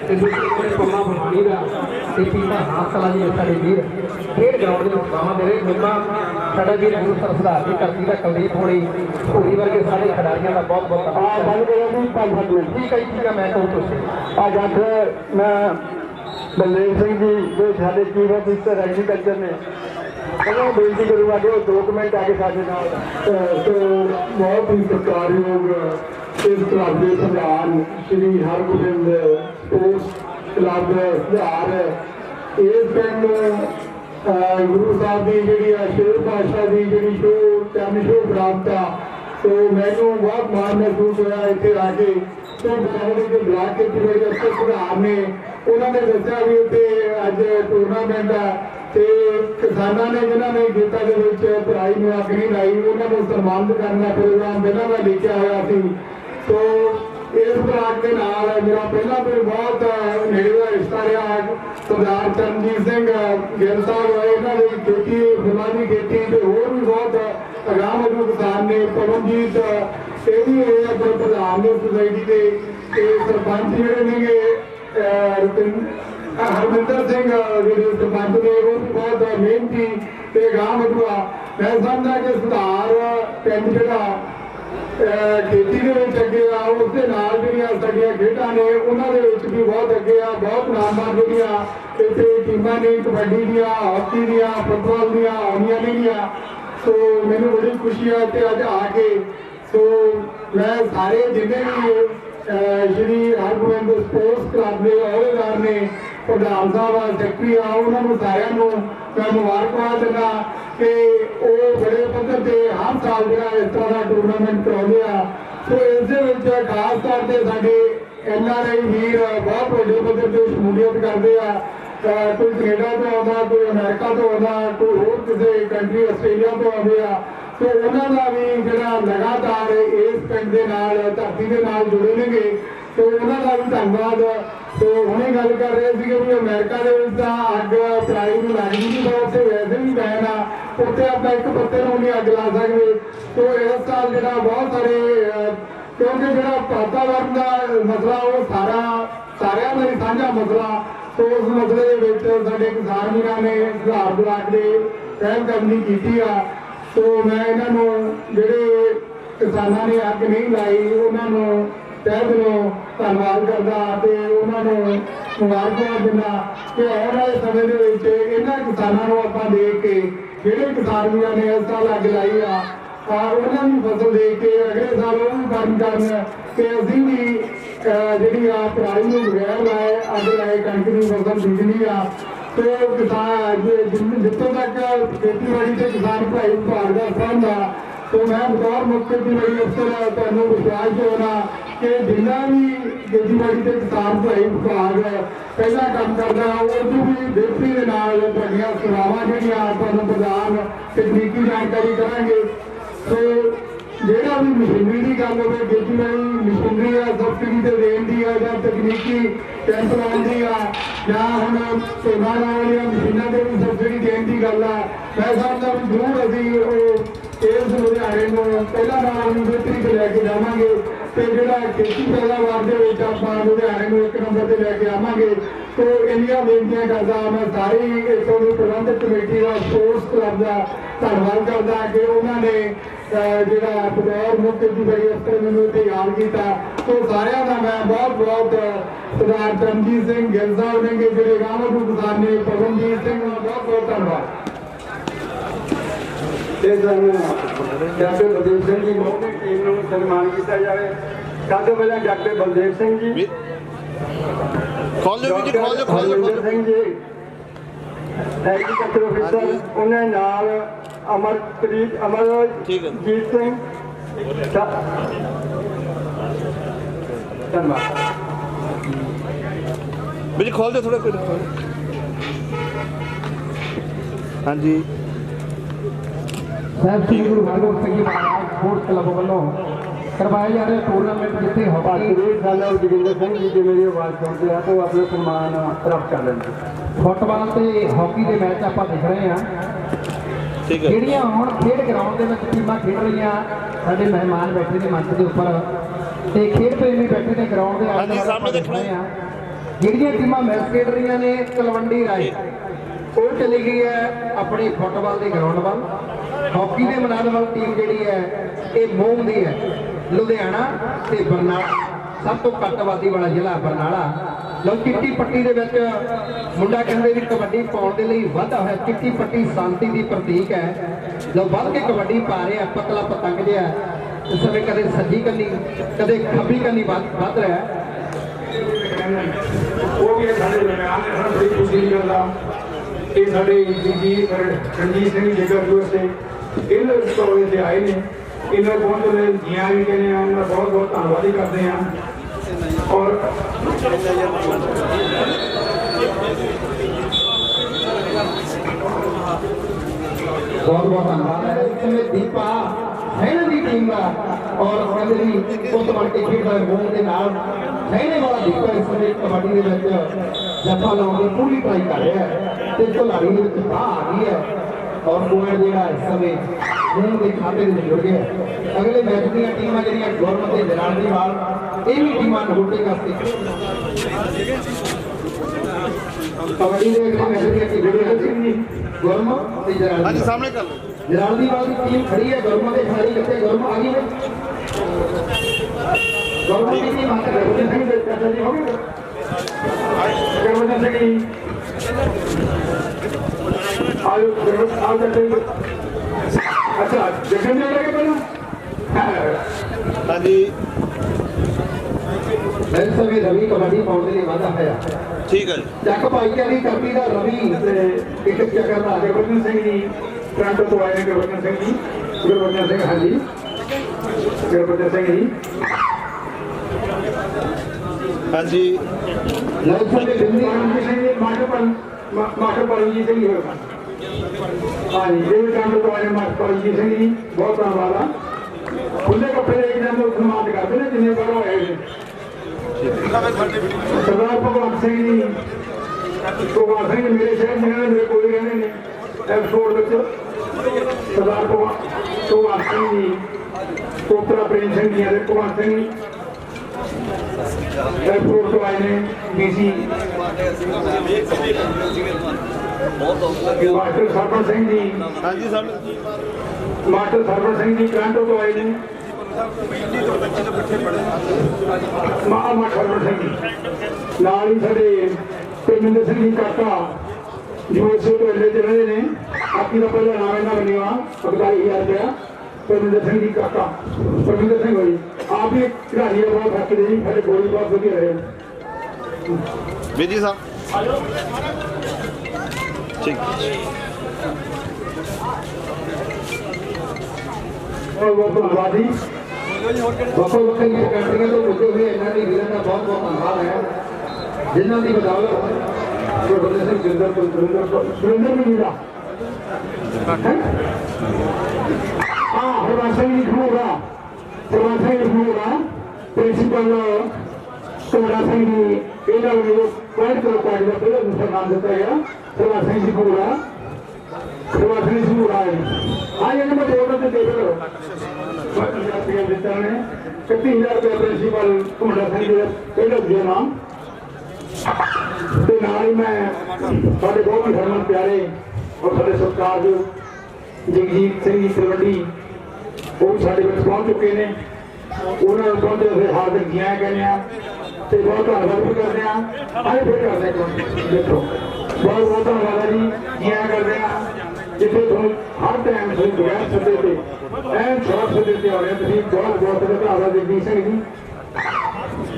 ਪੰਮਾ ਭਵਾਨੀ ਦਾ ਤੇ ਪੀਤਾ ਹਾਸਲਾ ਜੀ ਸਾਡੇ ਵੀਰ ਖੇਡ ਗਰਾਊਂਡ ਦੇ ਉਤਸ਼ਾਹਾਂ ਦੇ ਰਹੇ ਮੁੰਡਾ ਸਾਡਾ ਵੀਰ ਗੁਰਸਰ ਸੁਧਾਰ ਦੀ ਧਰਤੀ ਦਾ ਕੁਲਦੀਪ ਹੋਣੀ ਧੂਰੀ ਵਰਗੇ ਸਾਰੇ ਖਿਡਾਰੀਆਂ ਦਾ ਬਹੁਤ ਬਹੁਤ ਧੰਨਵਾਦ। ਗੱਲ ਕਰਿਆ ਜੀ 5 ਮਿੰਟ ਠੀਕ ਹੈ ਮੈਂ ਕਹੂੰ ਤੁਸੀਂ ਆ ਜੱਟ ਮੈਂ बलदेव सिंह जी जो साढ़े चीफ ऑफिसर एग्रीकल्चर ने मैं बेनती करूँगा कि 2 मिनट आगे साढ़े नाल तो बहुत ही सत्कारयोग इस क्लब के प्रधान श्री हरगोबिंद स्पोर्ट्स क्लब सुधार इस पिंड गुरु साहब की जी शेर पातशाह की जी शो चरण शो प्राप्त आ तो मैनू बहुत माण महसूस होया इतने आके तो जो ब्लॉक के अफसर सुधार ने उन्होंने दसिया भी उत्ते अज टूरनामेंट आ ते किसानों ने जिन्होंने खेतों के पढ़ाई में अग नहीं लाई उन्होंने सम्मानित करने का प्रोग्राम पहला मैं लेके आया थी तो इस ब्लॉक के नाल मेरा पहला तो बहुत नेड़े का रिश्ता रहा सरदार चरणजीत सिंह गिल साहब इन्होंने खेती फुलों की खेती तो होर भी बहुत अगाह मजू किसान ने पवनजीत ये भी अपने प्रधान ने सोसाइटी के सरपंच जोड़े ने हरमिंदर सिंह जो सरपंच ने वो भी बहुत मेहनती ते गांव मजूआ मैं समझदा कि सुधार पिंड जिहड़ा खेती के अगे आ उसके नाल जिहड़ियां साडीआं खेडां ने उन्हां दे विच भी बहुत अगे आ बहुत नामां जिहड़ियां इत्थे टीमां ने कबड्डी दियां हॉकी दियां फुटबॉल दियां आउणियां नेगियां तो मैनूं बड़ी खुशी है कि अज आके तो मैं सारे जिन्हें भी श्री हरगोबिंद स्पोर्ट्स क्लब के अहदेदार ने प्रधान साहब सैकटरी आ उन्होंने सारिਆਂ ਨੂੰ मैं मुबारकबाद देना कि वो बड़े पद्धर से हर साल जो इस तरह का टूरनामेंट कराते हैं तो इस खास तौर पर साढ़े NRI वीर बहुत बड़े पद्धर से शमूलीयत करते हैं कोई कनेडा तो आता कोई अमेरिका तो आता कोई होर किसी कंट्री आस्ट्रेलिया तो आते हैं तो उन्होंने भी जो लगातार इस पिंड के नाल धरती के नाल जुड़े नेगे तो उन्होंने भी धन्यवाद तो हमने गल कर रहे थे भी अमेरिका के अग पढ़ाई में लग नहीं तो उत्थे वैसे भी बैन आ उत्थे आप एक पत्ते को नहीं अग ला सकते तो इस साल जो बहुत सारे क्योंकि जो वातावरण का मसला वो सारा सारिया का ही साझा मसला तो उस मसले के साढ़े किसान वीरां ने सुधार ब्लॉक के पहलकदमी की आ तो मैं इन्हों जोड़े किसानों ने अग नहीं लाई उन्होंने तह दिलों धन्यवाद करता तो उन्होंने मुबारकबाद दिना कि आने वाले समय के इन्होंने किसानों को आप देख के जोड़े किसान वीरां ने इस साल अग लाई आ उन्होंने फसल देख के अगले साल वो भी बन करन कि असीं भी जी पराली में बगैर लाए अग लाए कणक की फसल बीजनी आ तो किसान जितों तक खेतीबाड़ी से किसान भलाई विभाग का संबंध आ तो मैं बतौर मुख्य खेतीबाड़ी अफसर तुहानूं विश्वास दिवाना कि जिन्ना भी खेतीबाड़ी से किसान भलाई विभाग पहला काम करता उसको भी बेहतरी के नाल तुहाडीआं सेवावां जिहड़ियां तुहानूं प्रदान तकनीकी जानकारी करांगे तो ਜਿਹੜਾ भी मशीनरी की गल हो खेतीबाड़ी मशीनरी आ सबसिडी से देन की आ जां तकनीकी कैंप लाउण दी आ जां हुण झोना लाउण वालियां मशीनां ते भी सबसिडी देन की गल आ मैं समझदा भी जरूर असीं इस लुधियाणे नूं पहला नाम बेहतरी ते लैके जावांगे ते जिहड़ा खेती पैदावार दे विच आपां लुधियाणे नूं 1 नंबर ते लैके आवांगे तो इन्नियां बेनतियां करदा मैं सारी इत्थों दी प्रबंधक कमेटी का स्पोर्ट्स क्लब का धन्नवाद करदा कि उन्होंने जोड़ा बतौर मुख्य खेतीबाड़ी अफसर मैंने इतने याद किया तो सारिਆਂ का मैं बहुत बहुत सरदार चरणजीत सिंह गिल साहब ने जोड़े गांव के किसान ने पवनजीत सिंह का बहुत बहुत धन्यवाद डॉक्टर बलदेव सिंह जी मुख्य टीम को सम्मान किया जाए सब तो पहले doctor Baldev Singh ji Harminder Singh ji agriculture officer उन्हें नाल अमरजीत सिंह धन्यवाद बिल्कुल खोल दे थोड़ा खोल हाँ जी साहब श्री गुरु हरगोबिंद सिंह जी महाराज स्पोर्ट्स क्लब वालों करवाए जा रहे टूर्नामेंट जितने हॉकी साल जोगिंदर सिंह जी जो मेरी आवाज़ सुनते हैं तो अपने सम्मान प्राप्त कर लेंगे फुटबॉल से हॉकी के मैच आप देख रहे हैं ਜਿਹੜੀਆਂ ਹੁਣ ਖੇਡ ਗਰਾਊਂਡ ਦੇ ਵਿੱਚ ਟੀਮਾਂ ਖੇਡ ਰਹੀਆਂ ਸਾਡੇ ਮਹਿਮਾਨ ਬੈਠੇ ਨੇ ਮੰਚ ਦੇ ਉੱਪਰ ਤੇ ਖੇਡ ਪ੍ਰੇਮੀ ਬੈਠੇ ਨੇ ਗਰਾਊਂਡ ਦੇ ਆਲੇ ਦੁਆਲੇ ਦੇਖ ਰਹੇ ਆ ਜਿਹੜੀਆਂ ਟੀਮਾਂ ਮੈਚ ਖੇਡ ਰਹੀਆਂ ਨੇ ਤਲਵੰਡੀ ਰਾਏ ਉਹ ਚਲੀ ਗਈ ਹੈ ਆਪਣੀ ਫੁੱਟਬਾਲ ਦੇ ਗਰਾਊਂਡ ਵੱਲ। ਹਾਕੀ ਦੇ ਮੈਦਾਨ ਵੱਲ ਟੀਮ ਜਿਹੜੀ ਹੈ ਇਹ ਮੋਮ ਦੀ ਹੈ। ਲੁਧਿਆਣਾ ਤੇ ਬਰਨਾਲਾ ਸਭ ਤੋਂ ਘੱਟ ਆਬਾਦੀ ਵਾਲਾ ਜ਼ਿਲ੍ਹਾ ਬਰਨਾਲਾ। ਲੋ ਚਿੱਟੀ ਪੱਟੀ ਦੇ ਵਿੱਚ ਮੁੰਡਾ ਕਹਿੰਦੇ ਵੀ ਕਬੱਡੀ ਪਾਉਣ ਦੇ ਲਈ ਵਾਧਾ ਹੋਇਆ। ਚਿੱਟੀ ਪੱਟੀ ਸ਼ਾਂਤੀ ਦੀ ਪ੍ਰਤੀਕ ਹੈ। ਲੋ ਵੱਧ ਕੇ ਕਬੱਡੀ ਪਾ ਰਿਹਾ ਪਤਲਾ ਪਤੰਗ ਜਿਹਾ ਇਸ ਸਮੇਂ ਕਦੇ ਸੱਜੀ ਕੰਨੀ ਕਦੇ ਖੱਬੀ ਕੰਨੀ ਵੱਧ ਰਿਹਾ। ਉਹ ਵੀ ਸਾਡੇ ਦਰਮਿਆਨ ਹੈ। ਸਾਨੂੰ ਬੜੀ ਖੁਸ਼ੀ ਦੀ ਗੱਲ ਆ ਇਹ ਸਾਡੇ ਜੀ ਰਣਜੀਤ ਸਿੰਘ ਜੇਕਰ ਜੋ ਸੇ ਇਹਨਾਂ ਸਟੋਰੀ ਤੇ ਆਏ ਨੇ ਇਹਨਾਂ ਬਹੁਤ ਬਹੁਤ ਜੀਆਂ ਵੀ ਕਹਿੰਦੇ ਆ ਇਹਨਾਂ ਦਾ ਬਹੁਤ ਬਹੁਤ ਧੰਨਵਾਦ ਹੀ ਕਰਦੇ ਆ। ਔਰ बहुत बहुत धन्यवाद है इस समय दीपा सैने की टीम का और कहते भी उस बन के खेड रहे मोम के नाल सैने वाला दीपा इस समय कबड्डी के विच जफा लाने की पूरी ट्राई कर रहा है ते धुलाड़ी के विच बाह आ गई है और पॉइंट जो इस समय मोम के खाते में जुड़ गया। अगले मैच दी टीमां जिहड़ियां गौरव ते जलालदी वाल ये भी टीमां नोटिंग करती कबड्डी के अगले मैच दी टीम गुरम ते हाँ जलालदी जी सामने कर लो। जलालदी वाली टीम खड़ी है। गुरम के खिलाड़ी कितने गुरम आ गई है। गुरम की टीम आकर गुरबचन सिंह दे चाचा जी हो गए गुरबचन सिंह आयो गुरबचन आओ चाचा जी। अच्छा जगन जी लगे पहला हाँ जी इस समय रवि कबड्डी पाने के लिए वादा है। ठीक है जी। चक भाईया की धरती का रवि एक चक्कर का गुरबचन सिंह जी टोरंटो तो आए हैं। गुरबचन सिंह जी गुरबचन सिंह हाँ जी गुरबचन सिंह जी हाँ जी लड़कों में बिंदी गुरबचन सिंह जी मास्टर परमजीत सिंह जी होगा। हाँ जी ये भी टोरंटो तो आए हैं मास्टर परमजीत सिंह जी बहुत धन्यवाद आ खुले कपड़े लेके जाते हो सम्मान करते हैं जिन्हें बड़ा होए ने। सरदार भगवंत सिंह जी भगवंत सिंह मेरे शहर जिन्होंने मेरे कोल रहने ने एपिसोड सरदार भगवंत सिंह जी पोतरा प्रेम सिंह जी भगवंत सिंह एपिसोड तो आए ने डीसी मास्टर सरपंच सिंह जी हाँ जी सामने मास्टर सरपंच सिंह जी टोरंटो तो आए ने मामा सरपंच सिंह जी नाल ही साडे परमिंदर सिंह जी काका जो से तो ले चले ने आपकी तो पहले नाम ना बनिया 45000 रुपया परमिंदर सिंह जी काका परमिंदर सिंह भाई आप भी खिलाड़ी बहुत हक दे जी साडे गोली बहुत वधिया रहे बेजी साहब ठीक बहुत धन्यवाद जी। वक्र वक्र कंट्रियों तो पुजे हुए इन्हों की वीरों का बहुत बहुत धन्यवाद है जिन्हों की बदौलत गुरबचन सिंह सुरेंद्र भी मिला हाँ हरवंश सिंह जी खमोरा हरवंश सिंह खमोरा प्रिंसिपल कमरा सिंह जी इन्होंने पॉइंट करो कॉलेज का पहला दूसरा नाम देता है हरवंश सिंह जी खमोरा हरवंश सिंह खमोरा है। हाँ ये नंबर बोर्ड से देख लो 30,000 रुपये प्रिंसिपल कमरा सिंह जी पहला दूसरा नाम ਤੇ ਨਾਲ ਹੀ ਮੈਂ ਸਾਡੇ ਬਹੁਤ ਹੀ ਹਰਮਨ ਪਿਆਰੇ ਔਰ ਸਾਡੇ ਸਤਿਕਾਰਯੋਗ ਜਗਜੀਤ ਸਿੰਘ ਜੀ ਤਲਵੰਡੀ ਉਹ ਸਾਡੇ ਵਿੱਚ ਪਹੁੰਚ ਚੁੱਕੇ ਨੇ। ਉਹਨਾਂ ਨੂੰ ਪਹੁੰਚੇ ਹੋਏ ਹਾਰਦਿਕ ਜੀਆਂ ਕਹਿੰਦੇ ਆ ਤੇ ਬਹੁਤ ਧੰਨਵਾਦ ਵੀ ਕਰਦੇ ਆ। ਆਏ ਫਿਰ ਕਰਦੇ ਆ ਦੇਖੋ ਬਹੁਤ ਬਹੁਤ ਧੰਨਵਾਦ ਹੈ ਜੀ ਜੀਆਂ ਕਰਦੇ ਆ ਜਿੱਥੇ ਤੁਹਾਨੂੰ ਹਰ ਟਾਈਮ ਤੁਸੀਂ ਬਗੈਰ ਸੱਦੇ ਤੇ ਐਨ ਸ਼ੌਕ ਸੱਦੇ ਤੇ ਆ ਰਹੇ ਤੁਸੀਂ ਬਹੁਤ ਬਹੁਤ ਧੰਨਵਾਦ ਜਗਜੀਤ ਸਿੰਘ ਜੀ।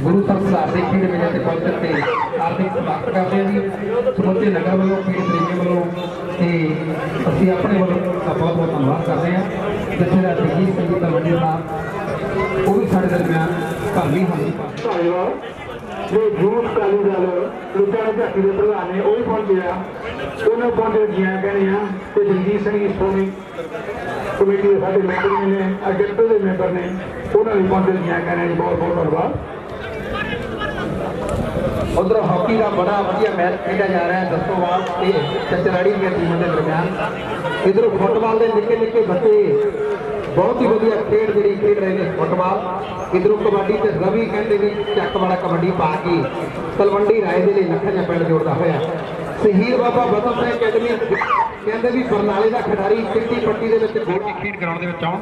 गुरु संसार के खेल मेले से पहुंचने से हार्दिक स्वागत करते हैं जी समूचे नगर वालों पीड़ प्रेमी वालों असी अपने वालों का बहुत बहुत धन्यवाद करते हैं। जैसे जगजीत सिंह तलवंडी साहब वो भी साढ़े दरम्यान भावी हम ਧੰਨਵਾਦ जो यूथ अकाली दल लुधियाना झाकी के प्रधान ने वो भी पहुंचे आ उन्होंने पहुंचे जिया कहने आ तो जगजीत सिंह जी सोनी कमेटी के सारे मैंबर ने अजेंडे के मैंबर ने उन्होंने भी पहुंचे जिया कहने बहुत बहुत धन्यवाद। उधर हॉकी का बड़ा वधिया मैच खेला जा रहा है दस्तोवाल ते चचराड़ी की टीमों के दरम्यान। इधर फुटबॉल के निके निके बच्चे बहुत ही वधिया खेड जी खेड रहे हैं फुटबॉल। इधरों कबड्डी से रवि कहते भी चक वाला कबड्डी पा के तलवंडी राय के लिए लखा जा पिंड जोड़ता होया। शहीद बाबा बदल सिंह अकैडमी कहते भी बरनाले का खिडारी चिट्टी पट्टी के गोल की खेड ग्राउंड के आउन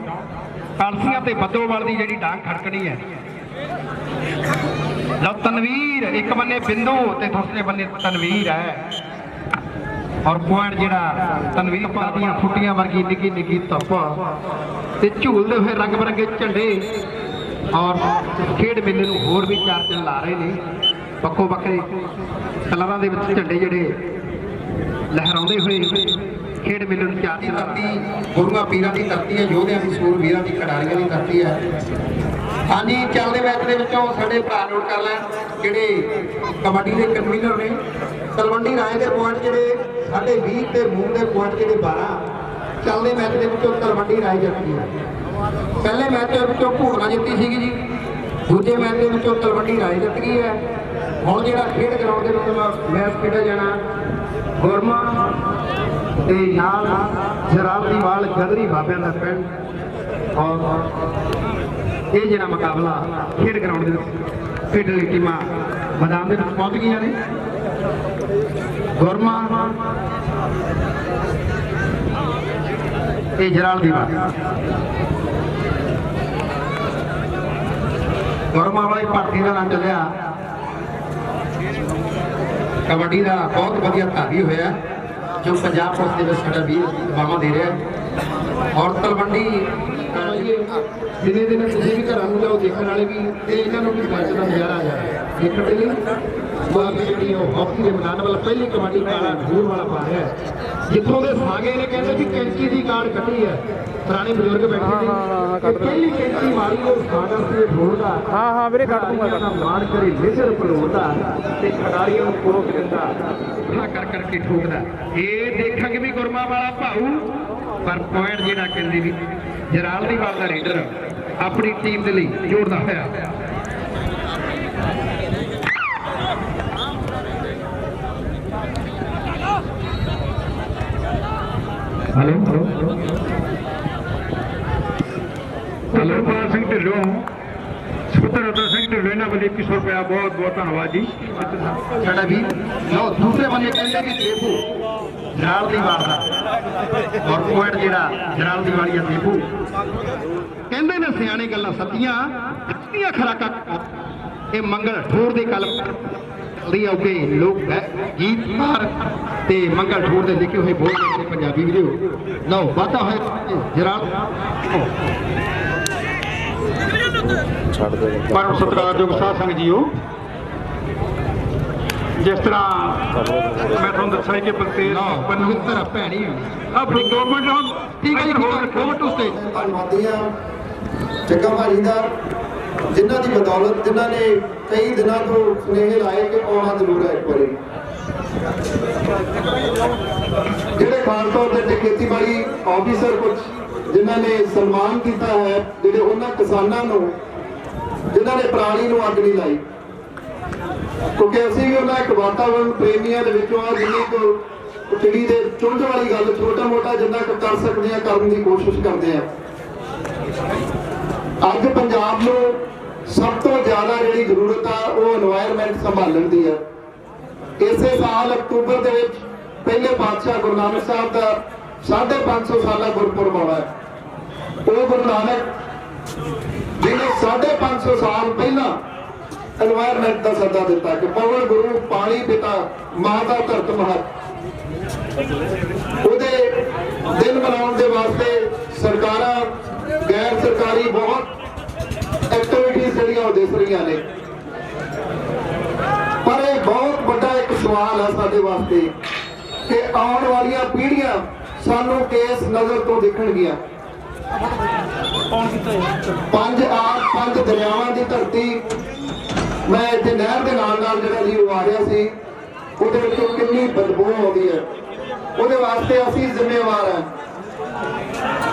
कालसियां ते बद्दोवाल की जी डांग खड़कनी है। लो तनवीर एक बन्ने बिंदु ते दूसरे बन्ने तनवीर है और पॉइंट जिहड़ा तनवीर पादियां फुटियां वर्गी निकी निकी धुप ते झूलते हुए रंग बिरंगे झंडे और खेड मेले नूं होर भी चार चंद ला रहे ने। बक्खो बक्खरे कलरां दे विच झंडे जिहड़े लहराउंदे हुए खेड मेले नूं चार चंद धरती गुरुआं पीरां दी धरती है, योधियां दी सूर वीरां दी खिडारियां दी धरती है। हाँ जी चलते मैच के साढ़े भरा नोट कर लैन जोड़े कबड्डी के कन्वीनर ने तलवंडी राय के पॉइंट जोड़े 20.5 ते मूंग के पॉइंट जोड़े 12 चलते मैच के तलवंडी राय जितती है। पहले मैच के भूलना जितती सी जी, दूजे मैच के तलवंडी राय जित गई है। हम जो खेड ग्राउंड के मैच खेड़ा जाना गुरमा के नाल जरावती वाल गदरी बाबिया का पिंड और ये जो मुकाबला खेड ग्राउंड खेड वाली टीम मैदान में पहुंच गई ने। गुरमा ये जराल दी गुरमा वाली भर्ती का नाम चलिया कबड्डी का बहुत वधिया धावी होया जो पंजाब पुलिस के वीर दबावा दे रहा है। और तलवंडी दिने दिन तुम भी घर जाओ देखने वाले भी इन्होंने भी मैच का नज़ारा आ जाए देखने के लिए जी हॉकी के मैदान वाला पहली कबड्डी काला ढूर वाला पा रहा है जितों के सागे ने कहते भी कैंची की कार्ड कटी है पुराने बजुर्ग बैठे थे पहली कैंची मारी वो सागा से ढूंढता मार करे लेजर परोड़ता खिडारियों को कोक दिता कर करके ठोकता। ये देखा भी गुरमा वाला भाऊ पर पॉइंट जो कहते भी जराल दी वाल का रेडर अपनी टीम के लिए जोड़ता होया। हेलो हरपाल सिंह ढिल्लों सुपुत्र सिंह ढिल्लों इन्होंने वाले 2100 रुपया बहुत बहुत धन्यवाद जी। साडा भी लो दूसरे बंदे कहते कि देबू जराल दी वाल का और पॉइंट जिहड़ा जराल दी वाली देबू कहते ने सियाने गल्लां सच्चियां सच्चियां खराका ये मंगल ठोर दे कल दी औके लोग गीत मार ते मंगल ठोर दे लिखे हुए बोल के पंजाबी वीडियो लो वादा है जराल परम सत्कारयोग साध संग जीओ जिस तरह मैं तुम दसा कि पवित्र भैनी अपनी गवर्नमेंट ठीक है ओवर टू स्टेज ਧੰਨਵਾਦੀਆਂ ਜੱਗਾ ਭਾਜੀ ਦਾ ਜਿਨ੍ਹਾਂ ਦੀ ਬਦੌਲਤ ਜਿਨ੍ਹਾਂ ਨੇ ਕਈ ਦਿਨਾਂ ਤੋਂ ਸੁਨੇਹੇ ਲਾਏ ਕਿ ਆਉਣਾ ਜ਼ਰੂਰ ਹੈ ਇੱਕ ਵਾਰੀ ਜਿਹੜੇ ਖਾਸ ਤੌਰ ਤੇ ਖੇਤੀਬਾੜੀ ਆਫੀਸਰ ਕੁਝ ਜਿਨ੍ਹਾਂ ਨੇ ਸਨਮਾਨ ਕੀਤਾ ਹੈ ਜਿਹੜੇ ਉਹਨਾਂ ਕਿਸਾਨਾਂ ਨੂੰ ਜਿਨ੍ਹਾਂ ਨੇ ਪਰਾਲੀ ਨੂੰ ਅੱਗ ਨਹੀਂ ਲਾਈ ਕਿਉਂਕਿ ਅਸੀਂ ਵੀ ਉਹਨਾਂ ਇੱਕ ਵਾਤਾਵਰਣ ਪ੍ਰੇਮੀਆਂ ਦੇ ਵਿੱਚੋਂ ਆ ਜਿੰਨੀ ਕੁ ਚਿੜੀ ਦੇ ਚੁੰਝ ਵਾਲੀ ਗੱਲ ਛੋਟਾ ਮੋਟਾ ਜਿੰਨਾ ਕੁ ਕਰ ਸਕਦੇ ਆ ਕਰਨ ਦੀ ਕੋਸ਼ਿਸ਼ ਕਰਦੇ ਆ। ਅੱਜ ਪੰਜਾਬ ਨੂੰ ਸਭ ਤੋਂ ਜ਼ਿਆਦਾ ਜਿਹੜੀ ਜ਼ਰੂਰਤ ਆ ਉਹ এনवायरमेंट ਸੰਭਾਲਣ ਦੀ ਆ। ਇਸੇ ਸਾਲ ਅਕਤੂਬਰ ਦੇ ਵਿੱਚ ਪਹਿਲੇ ਪਾਤਸ਼ਾਹ ਗੁਰੂ ਨਾਨਕ ਸਾਹਿਬ ਦਾ 550 ਸਾਲਾ ਗੁਰਪੁਰਬ ਆਉਣਾ ਹੈ। ਉਹ ਗੁਰੂ ਨਾਨਕ ਜਿਹਨੇ 550 ਸਾਲ ਪਹਿਲਾਂ এনवायरमेंट ਦਾ ਸੱਦਾ ਦਿੱਤਾ ਕਿ ਪਵਨ ਗੁਰੂ ਪਾਣੀ ਪਿਤਾ ਮਾਤਾ ਧਰਤ ਮਹਤ ਉਹਦੇ ਦਿਨ ਮਨਾਉਣ ਦੇ ਵਾਸਤੇ ਸਰਕਾਰਾਂ ਗੈਰ ਸਰਕਾਰੀ ਬਹੁਤ ਐਕਟੀਵਿਟੀਜ਼ ਜਿਹੜੀਆਂ ਉਹ ਦਿਸ ਰਹੀਆਂ ਨੇ ਪਰ ਇਹ ਬਹੁਤ ਵੱਡਾ ਇੱਕ ਸਵਾਲ ਹੈ ਸਾਡੇ ਵਾਸਤੇ ਕਿ ਆਉਣ ਵਾਲੀਆਂ ਪੀੜ੍ਹੀਆਂ ਸਾਨੂੰ ਕਿਸ ਨਜ਼ਰ ਤੋਂ ਦੇਖਣਗੀਆਂ। ਪੰਜ ਦਰਿਆਵਾਂ ਦੀ ਧਰਤੀ मैं इतने नहर के नाल जो आ रहा सी कितनी बदबू आती है वो वास्ते असी जिम्मेवार हैं।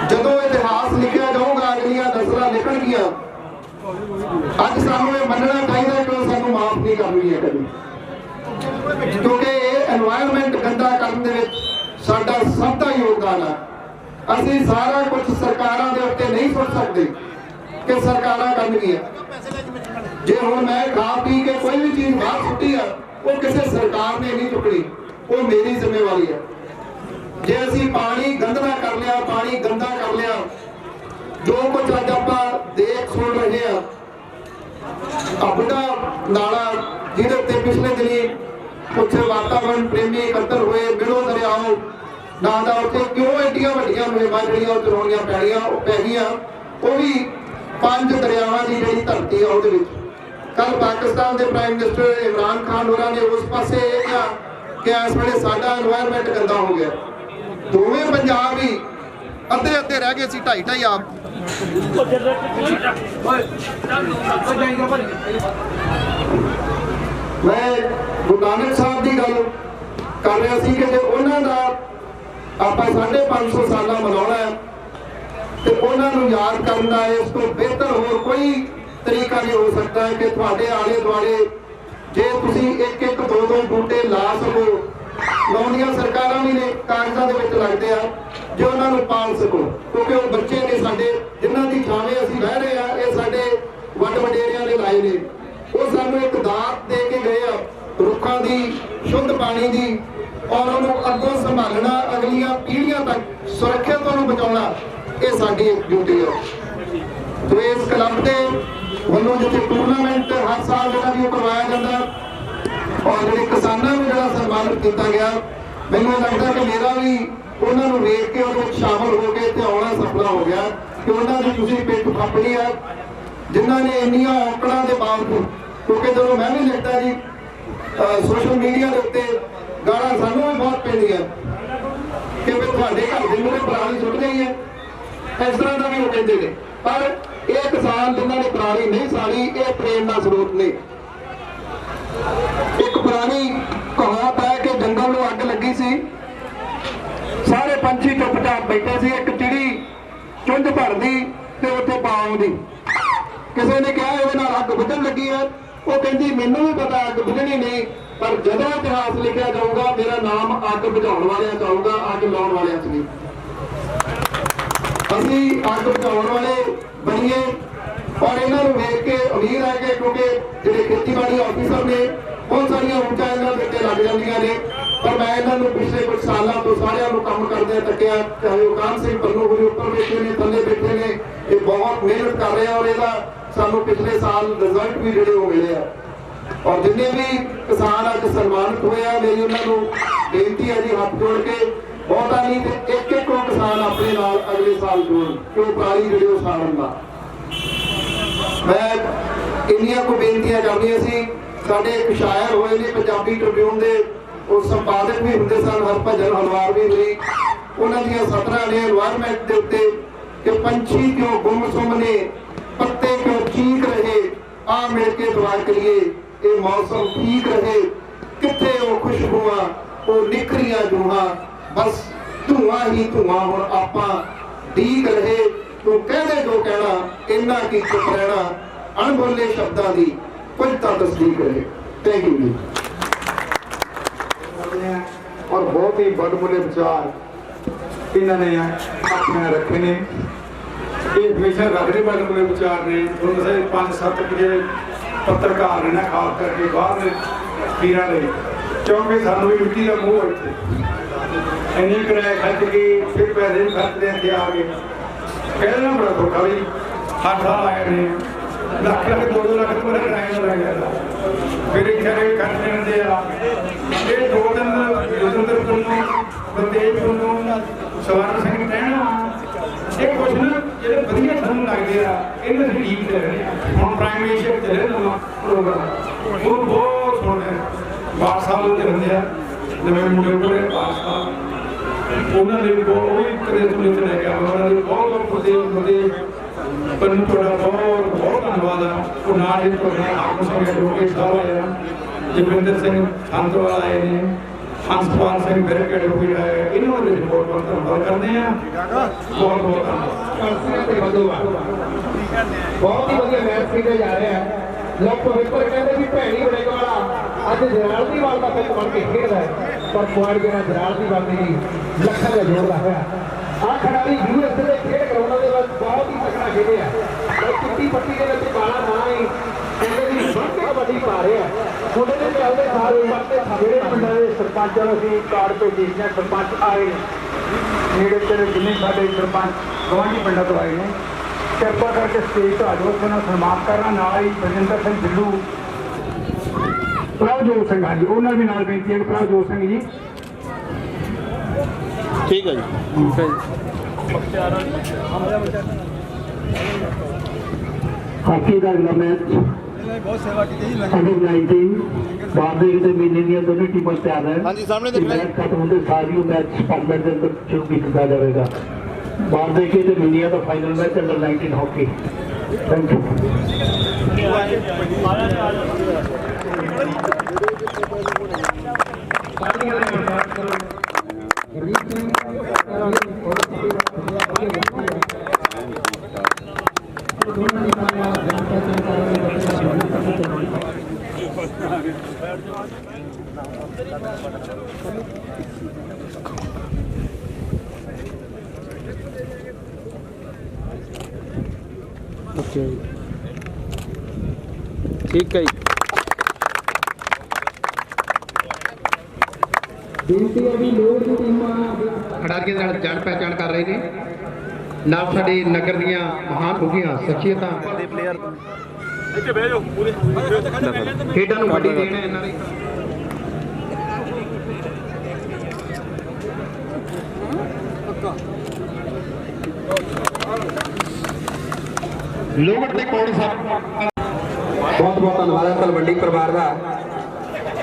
जो इतिहास लिखा जाऊगा अगलियां नस्ल निकलगियां अज सानू मनना चाहिए कि सानू माफ नहीं करनी है कभी क्योंकि ये एनवायरमेंट गंदा करने साडा सब का योगदान है। ਅਸੀਂ ਸਾਰਾ ਕੁਝ ਸਰਕਾਰਾਂ ਦੇ ਉੱਤੇ ਨਹੀਂ ਸੁੱਟ ਸਕਦੇ ਕਿ ਸਰਕਾਰਾਂ ਕਰਨਗੀਆਂ। ਜੇ ਹੁਣ ਮੈਂ ਖਾ ਪੀ ਕੇ ਕੋਈ ਵੀ ਚੀਜ਼ ਬਾਹਰ ਸੁੱਟੀ ਆ, ਉਹ ਕਿਸੇ ਸਰਕਾਰ ਨੇ ਨਹੀਂ ਚੁੱਕਣੀ, ਉਹ ਮੇਰੀ ਜ਼ਿੰਮੇਵਾਰੀ ਹੈ। ਜੇ ਅਸੀਂ ਪਾਣੀ ਗੰਦਾ ਕਰ ਲਿਆ, ਪਾਣੀ ਗੰਦਾ ਕਰ ਲਿਆ, ਜੋ ਕੁਝ ਅੱਜ ਆਪਾਂ ਦੇਖ ਸੁਣ ਰਹੇ ਆ, ਆਪਣਾ ਨਾਲਾ ਜਿਹਦੇ ਉੱਤੇ ਪਿਛਲੇ ਦਿਨੀ ਉੱਥੇ ਵਾਤਾਵਰਣ ਪ੍ਰੇਮੀ ਇਕੱਤਰ ਹੋਏ, ਮਿਲੋ ਦਰਿਆਓ ਨਾਂ ਦਾ, ਉੱਥੇ ਕਿਉਂ ਐਡੀਆਂ ਵੱਡੀਆਂ ਮੁਹਿੰਮਾਂ ਜਿਹੜੀਆਂ ਉਹ ਚਲਾਉਣੀਆਂ ਪੈ ਗਈਆਂ, ਉਹ ਵੀ 5 ਦਰਿਆਵਾਂ ਦੀ ਜਿਹੜੀ ਧਰਤੀ ਆ ਉਹਦੇ ਵਿੱਚ। ਕੱਲ ਪਾਕਿਸਤਾਨ ਦੇ ਪ੍ਰਾਈਮ ਮਿਨਿਸਟਰ ਇਮਰਾਨ ਖਾਨ ਹੋਰਾਂ ਨੇ ਉਸ ਪਾਸੇ ਇਹ ਕਿਹਾ ਕਿ ਇਸ ਵੇਲੇ ਸਾਡਾ এনवायरमेंट ਗੰਦਾ ਹੋ ਗਿਆ। ਦੋਵੇਂ ਪੰਜਾਬ ਹੀ ਅੱਧੇ ਅੱਧੇ ਰਹਿ ਗਏ ਸੀ, 2.5 ਆਪ। ਮੈਂ ਗੁਰੂ ਨਾਨਕ ਸਾਹਿਬ ਦੀ ਗੱਲ ਕਰ ਰਿਹਾ ਸੀ ਕਿ ਜੇ ਉਹਨਾਂ ਦਾ ਆਪਾਂ 550 ਸਾਲਾਂ ਮਨਾਉਣਾ ਹੈ ਤੇ ਉਹਨਾਂ ਨੂੰ ਯਾਦ ਕਰਨ ਦਾ ਇਸ ਤੋਂ ਬਿਹਤਰ ਹੋਰ ਕੋਈ ਤਰੀਕਾ ਨਹੀਂ ਹੋ ਸਕਦਾ ਕਿ ਤੁਹਾਡੇ ਆਲੇ ਦੁਆਲੇ ਜੇ ਤੁਸੀਂ ਇੱਕ ਇੱਕ ਦੋ ਦੋ ਬੂਟੇ ਲਾ ਸਕੋ। ਲਾਉਣੀਆਂ ਸਰਕਾਰਾਂ ਵੀ ਨੇ, ਕਾਗਜ਼ਾਂ ਦੇ ਵਿੱਚ ਲੱਗਦੇ ਆ, ਜੇ ਉਹਨਾਂ ਨੂੰ ਪਾਲ ਸਕੋ, ਕਿਉਂਕਿ ਉਹ ਬੱਚੇ ਨੇ ਸਾਡੇ, ਜਿਨ੍ਹਾਂ ਦੀ ਥਾਵੇਂ ਅਸੀਂ ਰਹਿ ਰਹੇ ਆ, ਇਹ ਸਾਡੇ ਵੱਡ ਵਡੇਰਿਆਂ ਨੇ ਲਾਏ ਨੇ। ਉਹ ਸਾਨੂੰ ਇੱਕ ਦਾਤ ਦੇ ਕੇ ਗਏ ਆ ਰੁੱਖਾਂ ਦੀ, ਸ਼ੁੱਧ ਪਾਣੀ ਦੀ, ਔਰ ਉਹਨੂੰ ਅੱਗੋਂ ਸੰਭਾਲਣਾ, ਅਗਲੀਆਂ ਪੀੜ੍ਹੀਆਂ ਤੱਕ ਸੁਰੱਖਿਅਤ ਉਹਨੂੰ ਬਚਾਉਣਾ, ਇਹ ਸਾਡੀ ਇੱਕ ਡਿਊਟੀ ਹੈ। ਤੇ ਇਸ ਕਲੱਬ ਦੇ ਵੱਲੋਂ ਜਿੱਥੇ ਟੂਰਨਾਮੈਂਟ ਹਰ ਸਾਲ ਜਿਹੜਾ ਵੀ ਉਹ ਕਰਵਾਇਆ ਜਾਂਦਾ, ਔਰ ਜਿਹੜੇ ਕਿਸਾਨਾਂ ਨੂੰ ਜਿਹੜਾ ਸਨਮਾਨਿਤ ਕੀਤਾ ਗਿਆ, ਮੈਨੂੰ ਲੱਗਦਾ ਕਿ ਮੇਰਾ ਵੀ ਉਹਨਾਂ ਨੂੰ ਵੇਖ ਕੇ ਉਹਦੇ ਵਿੱਚ ਸ਼ਾਮਲ ਹੋ ਕੇ ਤੇ ਆਉਣਾ ਸਫਲਾ ਹੋ ਗਿਆ ਕਿ ਉਹਨਾਂ ਦੀ ਤੁਸੀਂ ਪਿੱਠ ਥਾਪਣੀ ਆ, ਜਿਨ੍ਹਾਂ ਨੇ ਇੰਨੀਆਂ ਔਕੜਾਂ ਦੇ ਬਾਵਜੂਦ, ਕਿਉਂਕਿ ਜਦੋਂ ਮੈਂ ਵੀ ਲਿਖਦਾ ਜੀ ਸੋਸ਼ਲ ਮੀਡੀਆ ਦੇ ਉੱਤੇ ਗਾਲਾਂ ਸਾਨੂੰ ਵੀ ਬਹੁਤ ਪੈਂਦੀਆਂ ਕਿ ਵੀ ਤੁਹਾਡੇ ਘਰ ਦੇ ਮੂਹਰੇ ਪਰਾਲੀ ਸੁੱਟ ਗਈ ਹੈ, ਇਸ ਤਰ੍ਹਾਂ ਦਾ ਵੀ ਉਹ ਕਹਿੰਦੇ ਨੇ। ਪਰ ਇਹ ਕਿਸਾਨ ਜਿਨ੍ਹਾਂ ਨੇ ਪਰਾਲੀ ਨਹੀਂ ਸਾੜੀ, ਇਹ ਪ੍ਰੇਰਨਾ ਸਰੋਤ ਨੇ। ਇੱਕ ਪੁਰਾਣੀ ਕਹਾਵਤ ਹੈ ਕਿ ਜੰਗਲ ਨੂੰ ਅੱਗ ਲੱਗੀ ਸੀ, ਸਾਰੇ ਪੰਛੀ ਚੁੱਪਚਾਪ ਬੈਠੇ ਸੀ, ਇੱਕ ਚਿੜੀ ਚੁੰਝ ਭਰਦੀ ਤੇ ਉੱਥੇ ਪਾਉਂਦੀ। ਕਿਸੇ ਨੇ ਕਿਹਾ ਇਹਦੇ ਨਾਲ ਅੱਗ ਬੁਝਣ ਲੱਗੀ ਹੈ, ਉਹ ਕਹਿੰਦੀ ਮੈਨੂੰ ਵੀ ਪਤਾ ਅੱਗ ਬੁਝਣੀ ਨਹੀਂ, ਪਰ ਜਦੋਂ ਇਤਿਹਾਸ ਲਿਖਿਆ ਜਾਊਗਾ ਮੇਰਾ ਨਾਮ ਅੱਗ ਬੁਝਾਉਣ ਵਾਲਿਆਂ ਚ ਆਊਗਾ, ਅੱਗ ਲਾਉਣ ਵਾਲਿਆਂ ਚ ਨਹੀਂ। ਅਸੀਂ ਅੱਗ ਬੁਝਾਉਣ ਵਾਲੇ ਬਣੀਏ। ਔਰ ਇਹਨਾਂ ਨੂੰ ਵੇਖ ਕੇ ਉਮੀਦ ਹੈ ਕਿ ਕਿਉਂਕਿ ਜਿਹੜੇ ਖੇਤੀਬਾੜੀ ਆਫੀਸਰ ਨੇ ਬਹੁਤ ਸਾਰੀਆਂ ਊਰਜਾ ਇਹਨਾਂ ਦੇ ਉੱਤੇ ਲੱਗ ਜਾਂਦੀਆਂ ਨੇ, ਪਰ ਮੈਂ ਇਹਨਾਂ ਨੂੰ ਪਿਛਲੇ ਕੁਝ ਸਾਲਾਂ ਤੋਂ ਸਾਰਿਆਂ ਨੂੰ ਕੰਮ ਕਰਦਿਆਂ ਤੱਕਿਆ, ਚਾਹੇ ਉਹ ਕਾਨ ਸਿੰਘ ਪੰਨੂ ਹੋਰੀ ਉੱਪਰ ਬੈਠੇ ਨੇ, ਥੱਲੇ ਬੈਠੇ ਨੇ, ਇਹ ਬਹੁਤ ਮਿਹਨਤ ਕਰ ਰਹੇ ਆ ਔਰ ਇਹਦਾ ਸਾਨੂੰ ਪਿਛਲੇ ਸਾਲ ਰਿਜ਼ਲਟ ਵੀ ਜਿਹੜੇ ਉਹ ਮਿਲੇ ਆ। ਔਰ ਜਿੰਨੇ ਵੀ ਕਿਸਾਨ ਅੱਜ ਸਨਮਾਨਿਤ ਹੋਏ ਆ, ਮੇਰੀ ਉਹਨਾਂ ਨੂੰ ਬੇਨਤੀ ਹੈ ਜੀ, ਹੱਥ ਜੋੜ ਕੇ, ਬਹੁਤਾ ਨਹੀਂ ਤੇ ਇੱਕ ਇੱਕ ਉਹ ਕਿਸਾਨ ਆਪਣੇ ਨਾਲ ਅਗਲੇ ਸਾਲ ਜੋੜਨ, ਕਿਉਂ ਪਰਾਲੀ ਜਿਹੜੀ ਉਹ ਸਾੜਨ ਦਾ। ਮੈਂ ਇੰਨੀਆਂ ਕੋ ਬੇਨਤੀਆਂ ਕਰਨੀਆਂ ਸੀ। ਸਾਡੇ ਇੱਕ ਸ਼ਾਇਰ ਹੋਏ ਨੇ ਪੰਜਾਬੀ ਟ੍ਰਿਬਿਊਨ ਦੇ, ਉਹ ਸੰਪਾਦਕ ਵੀ ਹੁੰਦੇ ਸਨ, ਹਰਭਜਨ ਹਲਵਾਰ ਵੀ ਹੋਈ। ਉਹਨਾਂ ਦੀਆਂ ਸਤਰਾਂ ਨੇ এনवायरमेंट ਦੇ ਉੱਤੇ ਕਿ ਪੰਛੀ ਕਿਉਂ ਗੁੰਮਸੁੰਮ ਨੇ, ਪੱਤੇ ਕਿਉਂ ਚੀਕ ਰਹੇ, ਆ ਮਿਲ ਕੇ ਦੁਆ ਕਰੀਏ ਇਹ ਮੌਸਮ ਠੀਕ ਰਹੇ, ਕਿੱਥੇ ਉਹ ਖੁਸ਼ਬੂਆਂ, ਉਹ ਨਿਖਰੀਆਂ ਜੂਹਾਂ, ਬਸ ਧੂਆਂ ਹੀ ਧੂਆਂ ਹੁਣ ਆਪਾਂ ਡੀਕ ਰਹੇ। ਤੂੰ ਕਹਦੇ ਜੋ ਕਹਿਣਾ, ਇੰਨਾ ਕੀ ਚੁੱਪ ਰਹਿਣਾ, ਅਣਬੋਲੇ ਸ਼ਬਦਾਂ ਦੀ ਕੁਝ ਤਾਂ ਤਸਦੀਕ ਰਹੇ। ਥੈਂਕ ਯੂ ਜੀ। ਔਰ ਬਹੁਤ ਹੀ ਵੱਡਮੁੱਲੇ ਵਿਚਾਰ ਇਹਨਾਂ ਨੇ ਆਪਣੇ ਰੱਖੇ ਨੇ। ਇਹ ਹਮੇਸ਼ਾ ਰੱਖਦੇ ਵੱਡਮੁੱਲੇ ਵਿਚਾਰ ਨੇ। ਤੁਹਾਨੂੰ ਸੇ 5-7 ਜਿਹੜੇ ਪੱਤਰਕਾਰ ਨੇ ਨਾ, ਖਾਸ ਕਰਕੇ ਬਾਹਰ ਦੇ ਵੀਰਾਂ ਦੇ, ਕਿਉਂਕਿ ਸਾਨੂੰ ਵੀ ਮਿੱਟੀ ਦਾ ਮੋਹ ਇੱਥੇ ਇੰਨੀ ਕਿਰਾਇਆ ਖਰਚ ਕੇ ਫਿਰ ਪੈਸੇ ਵੀ ਖਰਚਦੇ ਇੱਥੇ ਆ ਗਏ। ਕਹਿੰਦੇ ਨਾ ਬੜਾ ਧੋਖਾ ਵੀ ਹਰ ਸਾਲ ਆਏ ਨੇ, ਲੱਖ 2-2 ਲੱਖ ਰੁਪਏ ਕਿਰਾਇਆ ਲੱਗ ਜਾਂਦਾ, ਫਿਰ ਇੱਥੇ ਖਰਚੇ ਹੁੰਦੇ ਆ। ਇਹ 2 ਦਿਨ ਜੋਗਿੰਦਰ ਪੁੰਨੂ, ਬਲਦੇਵ ਪੁੰਨੂ, ਸਵਰਨ ਸਿੰਘ ਕਹਿਣਾ, ਇਹ ਕੁਛ ਨਾ ਜਿਹੜੇ ਵਧੀਆ ਸਾਨੂੰ ਲੱਗਦੇ ਆ, ਇਹਨਾਂ ਦੀ ਲੀਕ ਦੇ ਰਹੇ ਆ। ਹੁਣ ਪ੍ਰਾਈਮ ਮਿਨਿਸਟਰ ਚੱਲੇ ਨਵਾਂ ਪ੍ਰੋਗਰਾਮ, ਉਹ ਬਹੁਤ ਸੋਹਣੇ ਬਾਦ ਸਾਹਿਬ ਦੇ ਹੁੰਦੇ ਆ, ਨਵੇਂ ਮੁੰਡੇ ਕੋਲੇ ਬਾਦ ਸਾਹਿਬ, ਉਹਨਾਂ ਦੇ ਬਹੁਤ ਵੀ ਕਦੇ ਤੁਲੇ ਤੇ ਲੈ ਗਿਆ। ਉਹਨਾਂ ਦੇ ਬਹੁਤ ਬਹੁਤ ਪ੍ਰਦੇਸ਼ ਪਰ ਤੁਹਾਡਾ ਬਹੁਤ ਬਹੁਤ ਧੰਨਵਾਦ ਆ। ਉਹ ਨਾਲ ਹੀ ਤੁਹਾਡਾ ਆਪ ਸੰਗੇ ਲੋਕੇ ਸਾਹਿਬ ਆਏ ਆ, ਜਗਵਿੰਦਰ ਸਿੰਘ ਸੰਤਵਾਲ ਆਏ ਨੇ, ਹੰਸਪਾਲ ਸਿੰਘ ਬਿਰਕੜ ਵੀ ਆਏ, ਇਹਨਾਂ ਦੇ ਬਹੁਤ ਬਹੁਤ ਧੰਨਵਾਦ ਕਰਦੇ ਆ। ਬਹੁਤ ਬਹੁਤ ਧੰਨਵਾਦ। ਬਹੁਤ ਹੀ ਵਧੀਆ ਮੈਚ ਖੇਡਿਆ ਜਾ ਰਿਹਾ ਹੈ। ਲੋਕ ਪਵਿੱਤਰ ਕਹਿੰਦੇ ਵੀ ਭੈਣੀ ਬੜੇਕ ਵਾਲਾ ਅੱਜ ਜਲਾਲਦੀ ਵਾਲ ਦਾ ਪਿੱਕ ਬਣ ਕੇ ਖੇਡਦਾ ਹੈ, ਪਰ ਪੁਆੜ ਜਿਹੜਾ ਜਲਾਲਦੀ ਵਾਲ ਦੀ ਲੱਖਾਂ ਦਾ ਜੋੜਦਾ ਹੋਇਆ ਆ ਖਿਡਾਰੀ ਯੂਐਸ ਦੇ ਖੇਡ ਗਰਾਊਂਡਾਂ ਦੇ ਵਿੱਚ ਬਹੁਤ ਹੀ ਤਕੜਾ ਖੇਡੇ ਆ ਚਿੱਟੀ ਪੱਟੀ ਦੇ ਵਿੱਚ ਕਾਲਾ ਨਾ ਹੀ ਕਹਿੰਦੇ ਵੀ ਬਹੁਤ ਕਬੱਡੀ ਪਾ ਰਹੇ ਆ ਉਹਦੇ ਦੇ ਚੱਲਦੇ ਸਾਰੇ ਜਿਹੜੇ ਪਿੰਡਾਂ ਦੇ ਸਰਪੰਚਾਂ ਨੂੰ ਅਸੀਂ ਕਾਰਡ ਭੇਜੀ ਜਾਂ ਸਰਪੰਚ ਆਏ ਨੇ ਨੇੜੇ ਤੇੜੇ ਜਿੰਨੇ ਸਾਡੇ ਸਰਪੰਚ ਗਵਾਂਢੀ ਪਿੰਡਾਂ ਤੋਂ ਆਏ ਨੇ ਕਿਰਪਾ ਕਰਕੇ ਸਟੇਜ ਤੋਂ ਆ ਜਾਓ ਉਹਨਾਂ ਸਨਮਾਨ ਕਰਨਾ ਨਾਲ ਹੀ ਬਲਜਿੰਦਰ ਸਿੰਘ ਢਿੱਲੋਂ ਪ੍ਰਭਜੋਤ ਸਿੰਘ ਹਾਂਜੀ ਉਹਨਾਂ ਵੀ ਨਾਲ ਬੇਨਤੀ ਹੈ ਕਿ ਪ੍ਰਭਜੋਤ ਸਿੰਘ ਜੀ ਠੀਕ ਹੈ ਜੀ ਹਾਕੀ ਦਾ ਅਗਲਾ ਮੈਚ ਬਹੁਤ ਸੇਵਾ ਕੀਤੀ ਜੀ ਅੰਡਰ 19 ਬਾਅਦ ਦੇ ਕਿਤੇ ਮਹੀਨੇ ਦੀਆਂ ਦੋਨੇ ਟੀਮਾਂ ਤਿਆਰ ਹੈ ਹਾਂਜੀ ਸਾਹਮਣੇ ਦੇਖ ਲੈ ਮੈਚ ਖਤਮ ਹੁੰਦੇ ਸਾਰੀ ਉਹ ਮੈਚ ਫਾਰਮੈਟ ਦੇ ਅੰਦਰ ਸ਼ੁਰੂ ਕੀਤਾ ਜਾਵੇਗਾ ਬਾਅਦ ਦੇ ਕੇ ਤੇ ਮਹੀਨਿਆਂ ਦਾ final match under 19 hockey thank you ਠੀਕ ਹੈ ਜੀ ਬੇਨਤੀ ਹੈ ਵੀ ਲੋੜ ਦੀ ਟੀਮਾਂ ਖਿਡਾਰੀਆਂ ਨਾਲ ਜਾਣ ਪਹਿਚਾਣ ਕਰ ਰਹੇ ਨੇ ਨਾਲ ਸਾਡੇ ਨਗਰ ਦੀਆਂ ਮਹਾਨ ਉੱਘੀਆਂ ਸ਼ਖਸੀਅਤਾਂ ਖੇਡਾਂ ਨੂੰ ਵੱਡੀ ਦੇਣ ਹੈ ਇਹਨਾਂ ਦੀ ਲੋੜ ਦੇ ਕੋਲ ਬਹੁਤ ਬਹੁਤ ਧੰਨਵਾਦ ਹੈ ਤਲਵੰਡੀ ਪਰਿਵਾਰ ਦਾ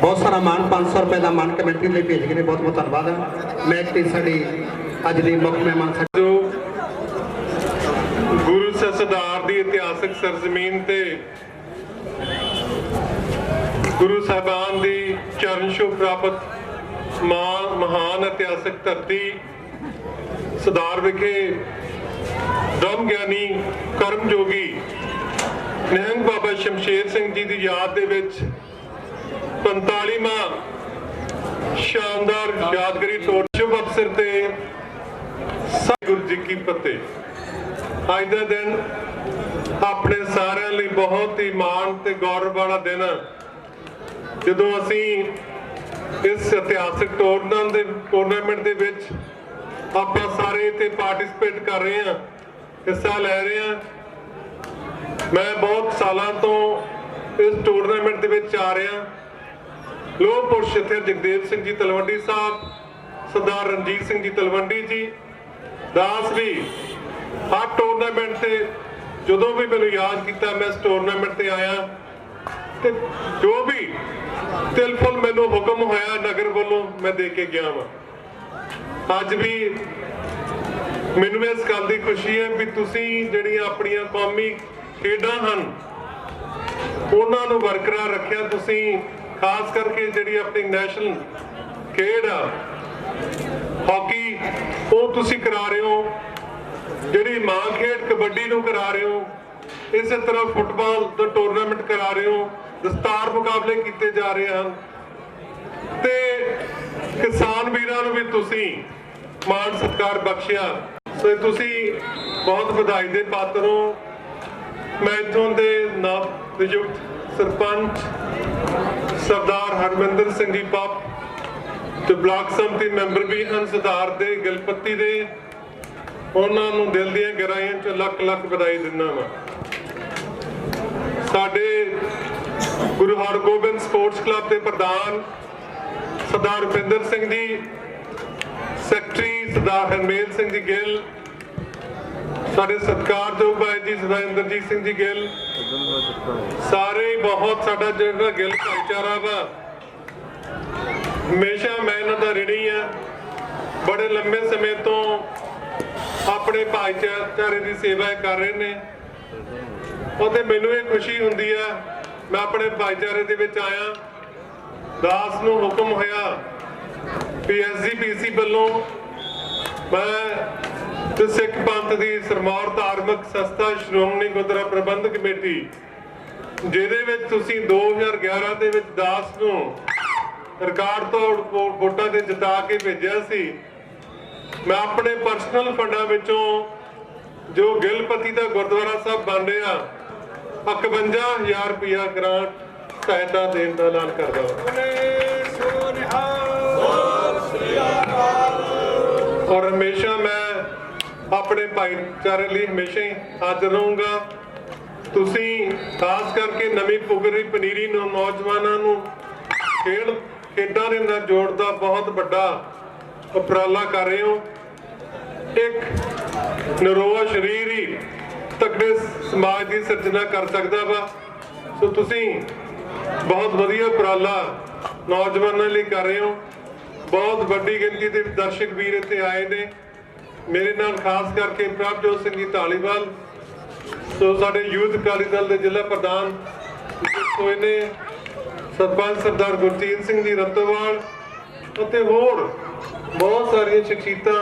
ਬਹੁਤ ਸਾਰਾ ਮਾਨ 500 ਰੁਪਏ ਦਾ ਮਾਨ ਕਮੇਟੀ ਲਈ ਭੇਜ ਗਏ ਨੇ ਬਹੁਤ ਬਹੁਤ ਧੰਨਵਾਦ ਹੈ ਮੈਚ ਤੇ ਸਾਡੀ ਅੱਜ ਦੀ ਮੁੱਖ ਮਹਿਮਾਨ ਜੋ ਗੁਰੂ ਸਸਦਾਰ ਦੀ ਇਤਿਹਾਸਕ ਸਰਜ਼ਮੀਨ ਤੇ ਗੁਰੂ ਸਾਹਿਬਾਨ ਦੀ ਚਰਨ ਛੋਹ ਪ੍ਰਾਪਤ ਮਹਾਨ ਇਤਿਹਾਸਕ ਧਰਤੀ ਸਦਾਰ ਵਿਖੇ ਬ੍ਰਹਮ ਗਿਆਨੀ ਕਰਮ ਜੋਗੀ ਨਿਹੰਗ ਬਾਬਾ ਸ਼ਮਸ਼ੇਰ ਸਿੰਘ ਜੀ ਦੀ ਯਾਦ ਦੇ ਵਿੱਚ 45ਵਾਂ ਸ਼ਾਨਦਾਰ ਯਾਦਗਾਰੀ ਟੂਰ ਸ਼ੁਭ ਅਵਸਰ ਤੇ ਗੁਰੂ ਜੀ ਕੀ ਫਤਿਹ। ਅੱਜ ਦਾ ਦਿਨ ਆਪਣੇ ਸਾਰਿਆਂ ਲਈ ਬਹੁਤ ਹੀ ਮਾਣ ਤੇ ਗੌਰਵ ਵਾਲਾ ਦਿਨ ਜਦੋਂ ਅਸੀਂ ਇਸ ਇਤਿਹਾਸਕ ਟੂਰਨਾਮੈਂਟ ਦੇ ਵਿੱਚ ਆਪਾਂ ਸਾਰੇ ਇੱਥੇ ਪਾਰਟਿਸਿਪੇਟ ਕਰ ਰਹੇ ਹਾਂ ਹਿੱਸਾ ਲੈ ਰਹੇ ਹਾਂ। ਮੈਂ ਬਹੁਤ ਸਾਲਾਂ ਤੋਂ ਇਸ ਟੂਰਨਾਮੈਂਟ ਦੇ ਵਿੱਚ ਆ ਰਿਹਾ। ਲੋਹ ਪੁਰਸ਼ ਇੱਥੇ ਜਗਦੇਵ ਸਿੰਘ ਜੀ ਤਲਵੰਡੀ ਸਾਹਿਬ, ਸਰਦਾਰ ਰਣਜੀਤ ਸਿੰਘ ਜੀ ਤਲਵੰਡੀ ਜੀ ਦਾਸ ਵੀ ਹਰ ਟੂਰਨਾਮੈਂਟ ਤੇ ਜਦੋਂ ਵੀ ਮੈਨੂੰ ਯਾਦ ਕੀਤਾ ਮੈਂ ਇਸ ਟੂਰਨਾਮੈਂਟ ਤੇ ਆਇਆ ਤੇ ਜੋ ਵੀ ਤਿਲਫੁਲ ਮੈਨੂੰ ਹੁਕਮ ਹੋਇਆ ਨਗਰ ਵੱਲੋਂ ਮੈਂ ਦੇ ਕੇ ਗਿਆ ਵਾਂ। ਅੱਜ ਵੀ ਮੈਨੂੰ ਇਸ ਗੱਲ ਦੀ ਖੁਸ਼ੀ ਹੈ ਵੀ ਤੁਸੀਂ ਜਿਹੜੀਆਂ ਆਪਣੀਆਂ ਕੌਮੀ ਖੇਡਾਂ ਹਨ ਉਹਨਾਂ ਨੂੰ ਬਰਕਰਾਰ ਰੱਖਿਆ। ਤੁਸੀਂ ਖਾਸ ਕਰਕੇ ਜਿਹੜੀ ਆਪਣੀ ਨੈਸ਼ਨਲ ਖੇਡ ਆ ਹਾਕੀ ਉਹ ਤੁਸੀਂ ਕਰਾ ਰਹੇ ਹੋ, ਜਿਹੜੀ ਮਾਂ ਖੇਡ ਕਬੱਡੀ ਨੂੰ ਕਰਾ ਰਹੇ ਹੋ, ਇਸੇ ਤਰ੍ਹਾਂ ਫੁੱਟਬਾਲ ਦਾ ਟੂਰਨਾਮੈਂਟ ਕਰਾ ਰਹੇ ਹੋ, ਦਸਤਾਰ ਮੁਕਾਬਲੇ ਕੀਤੇ ਜਾ ਰਹੇ ਹਨ ਤੇ ਕਿਸਾਨ ਵੀਰਾਂ ਨੂੰ ਵੀ ਤੁਸੀਂ ਮਾਣ ਸਤਿਕਾਰ ਬਖਸ਼ਿਆ। ਸੋ ਤੁਸੀਂ ਬਹੁਤ ਵਧਾਈ ਦੇ ਪਾਤਰ ਹੋ। ਮੈਂ ਇੱਥੋਂ ਦੇ ਨਵ-ਨਿਯੁਕਤ ਸਰਪੰਚ ਸਰਦਾਰ ਹਰਮਿੰਦਰ ਸਿੰਘ ਜੀ ਪੱਪ ਤੇ ਬਲਾਕ ਸਮਿਤੀ ਮੈਂਬਰ ਵੀ ਹਨ ਸਰਦਾਰ ਦੇ ਗਲਪੱਤੀ ਦੇ, ਉਹਨਾਂ ਨੂੰ ਦਿਲ ਦੀਆਂ ਗਹਿਰਾਈਆਂ ਚ ਲੱਖ ਲੱਖ ਵਧਾਈ ਦਿੰਦਾ ਵਾਂ। ਸਾਡੇ ਗੁਰੂ ਹਰਗੋਬਿੰਦ ਸਪੋਰਟਸ ਕਲੱਬ ਦੇ ਪ੍ਰਧਾਨ ਸਰਦਾਰ ਰੁਪਿੰਦਰ ਸਿੰਘ ਜੀ, ਸੈਕਟਰੀ ਸਰਦਾਰ ਹਰਮੇਲ ਸਿੰਘ ਜੀ ਗਿੱਲ, ਸਾਡੇ ਸਤਿਕਾਰਯੋਗ ਭਾਈ ਜੀ ਸਰਦਾਰ ਇੰਦਰਜੀਤ ਸਿੰਘ ਜੀ ਗਿੱਲ, ਸਾਰੇ ਬਹੁਤ ਸਾਡਾ ਜਿਹੜਾ ਗਿੱਲ ਭਾਈਚਾਰਾ ਵਾ ਹਮੇਸ਼ਾ ਮੈਂ ਇਹਨਾਂ ਦਾ ਰਿਣੀ ਆ। ਬੜੇ ਲੰਬੇ ਸਮੇਂ ਤੋਂ ਆਪਣੇ ਭਾਈਚਾਰੇ ਦੀ ਸੇਵਾ ਕਰ ਰਹੇ ਨੇ ਅਤੇ ਮੈਨੂੰ ਇਹ ਖੁਸ਼ੀ ਹੁੰਦੀ ਆ ਮੈਂ ਆਪਣੇ ਭਾਈਚਾਰੇ ਦੇ ਵਿੱਚ ਆਇਆ। ਦਾਸ ਨੂੰ ਹੁਕਮ ਹੋਇਆ ਕਿ ਐਸਜੀਪੀਸੀ ਵੱਲੋਂ ਮੈਂ ਤੇ ਸਿੱਖ ਪੰਥ ਦੀ ਸਰਮੌਰ ਧਾਰਮਿਕ ਸੰਸਥਾ ਸ਼੍ਰੋਮਣੀ ਗੁਰਦੁਆਰਾ ਪ੍ਰਬੰਧਕ ਕਮੇਟੀ ਜਿਹਦੇ ਵਿੱਚ ਤੁਸੀਂ 2011 ਦੇ ਵਿੱਚ ਦਾਸ ਨੂੰ ਰਿਕਾਰਡ ਤੋੜ ਵੋਟਾਂ ਤੇ ਜਿਤਾ ਕੇ ਭੇਜਿਆ ਸੀ, मैं अपने पर्सनल फंडा विचों जो गिलपति का गुरुद्वारा साहब बन रहा 51,000 रुपया ग्रांट सहायता देने का ऐलान करदा और हमेशा मैं अपने भाईचारे लिए हमेशा ही हाजिर रहूँगा। तुसी खास करके नवी पुगरी पनीरी नौजवानों नूं खेडां दे नाल जोड़न दा बहुत बड़ा उपराला कर रहे हो। एक नरोआ शरीर ही तगड़े समाज की सिरजना कर सकता वा। सो तुसी बहुत वधिया उपराला नौजवानों लिए कर रहे हो। बहुत वड्डी गिनती के दर्शक वीर इत्थे आए ने मेरे नाल, खास करके प्रभजोत सिंह जी धालीवाल, तो साडे यूथ अकाली दल के जिला प्रधान होए ने सरपंच सरदार गुरजीत सिंह जी रतोवाल ਅਤੇ ਹੋਰ बहुत सारिया शख्सियतां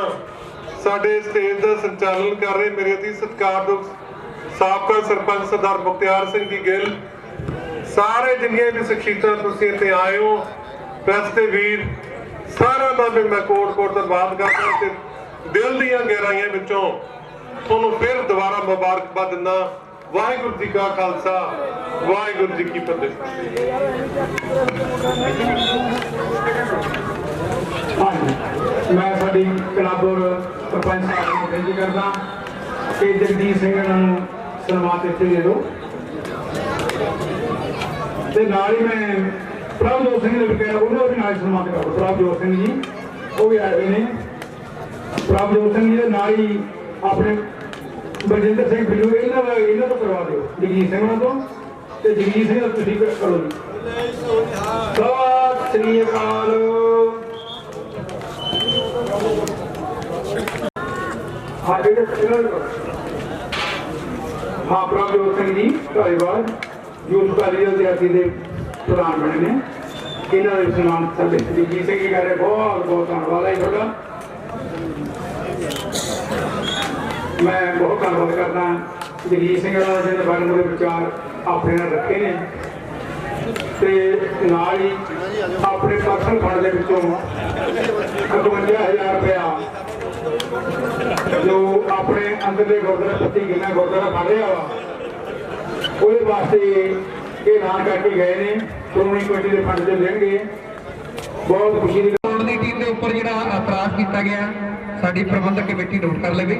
साडे स्टेज का संचालन कर रहे। मेरे अति सत्कारयोग साबका सरपंच सरदार मुख्तियार सिंह जी गिल, सारे जिन्नियां भी शख्सियतां तुसीं इत्थे आए हो, प्रेस के वीर सारा का भी मैं कोट कोट धन्नवाद करदा ते दिल दीआं गहराइयां विचों तुहानूं फिर दोबारा मुबारकबाद दिंदा। वाहिगुरू जी का खालसा, वाहिगुरू जी की फतेह। मैं साडी क्लब और सरपंच साहब को बेनती करदा कि जगदीश सिंह नूं सन्मान इत्थे दे दो ते नाल ही मैं प्रभजोत सिंह ने भी कहा उन्होंने भी नाल सन्मान करो। प्रभजोत सिंह जी वो भी आए हुए ने। प्रभजोत सिंह जी के नाल ही अपने बलजिंदर सिंह बिल्लू इन्हों तो करवा दो, जगजीत सिंह तो जगजीत सिंह तुसीं करो जी। सत श्री अकाल। हाँ प्रभजोत सिंह जी धालीवाल यूथ अकाली दल अति के प्रधान बने ने, इन्हों ने सन्मान साडे जगजीत सिंह जी कर रहे। बहुत बहुत धन्यवाद है ਤੁਹਾਡਾ। मैं बहुत धन्यवाद करता जगजीत सिंह जिन्हें बड़े बड़े विचार अपने रखे ने ते नाल ही अपने पर्सनल फंड के विचों 51,000 रुपया जो अपने अंदरले गुरुद्वारा पत्ती गिना गुरुद्वारा बन रहा वा उसदे वास्ते ये ऐलान करके गए ने। श्रोमणी कमेटी के फंड से लेंगे। बहुत खुशी की टीम के उपर जो एतराज किया गया साडी प्रबंधक कमेटी नोट कर लेवे।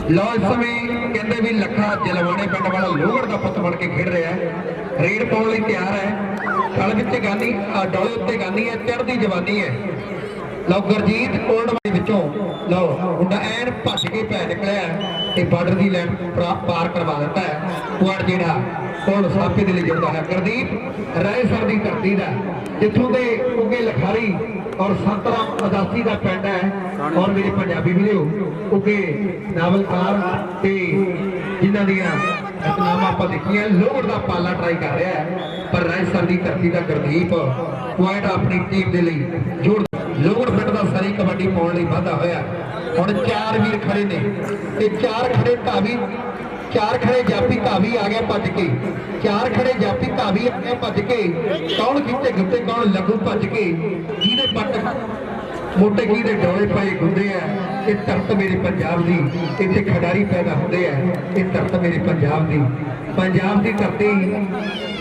लो इस समय कहते भी लखा जलवाने पिंड वाला लोहड़ का पुत बन के खेड रहा है, रेड पाने लिए तैयार है। खल विच गानी डोले उत्ते गानी है, चढ़ती जवानी है। लो गुरजीत कोल्ड विचों लो मुंडा ऐन भज के पै निकलिया ते बार्डर की लाइन पार करवा दिता है। पुआड़ जिहड़ा कोल सापे दे लई जांदा है। गुरदीप राय सर की धरती का जिथों के उगे लखारी और संतराम अदासी का पिंड है। और मेरे पंजाबी वीडियो उगे नावलकार ते जिन्हां दियां रचनावां आपां देखियां लोहड़ का पाला ट्राई कर रहा है, पर राय सर की धरती का गुरदीप पॉइंट अपनी टीम के लिए जोड़ लोहड़ पिंड का सारी कबड्डी पाउण लई वाधा होया। हुण 4 वीर खड़े ने ते 4 खड़े धावी, 4 खड़े जापी धावी आ गया भज के, 4 खड़े जापी धावी आ गया भज के। कौन खिंचे गुत्ते कौन लगू भज के, जिहदे पट मोटे की दे डोले पाए गुंदे है। ये धरत मेरे पंजाब दी, इत्थे खिडारी पैदा होंदे है। ये धरत मेरे पंजाब दी, पंजाब दी धरती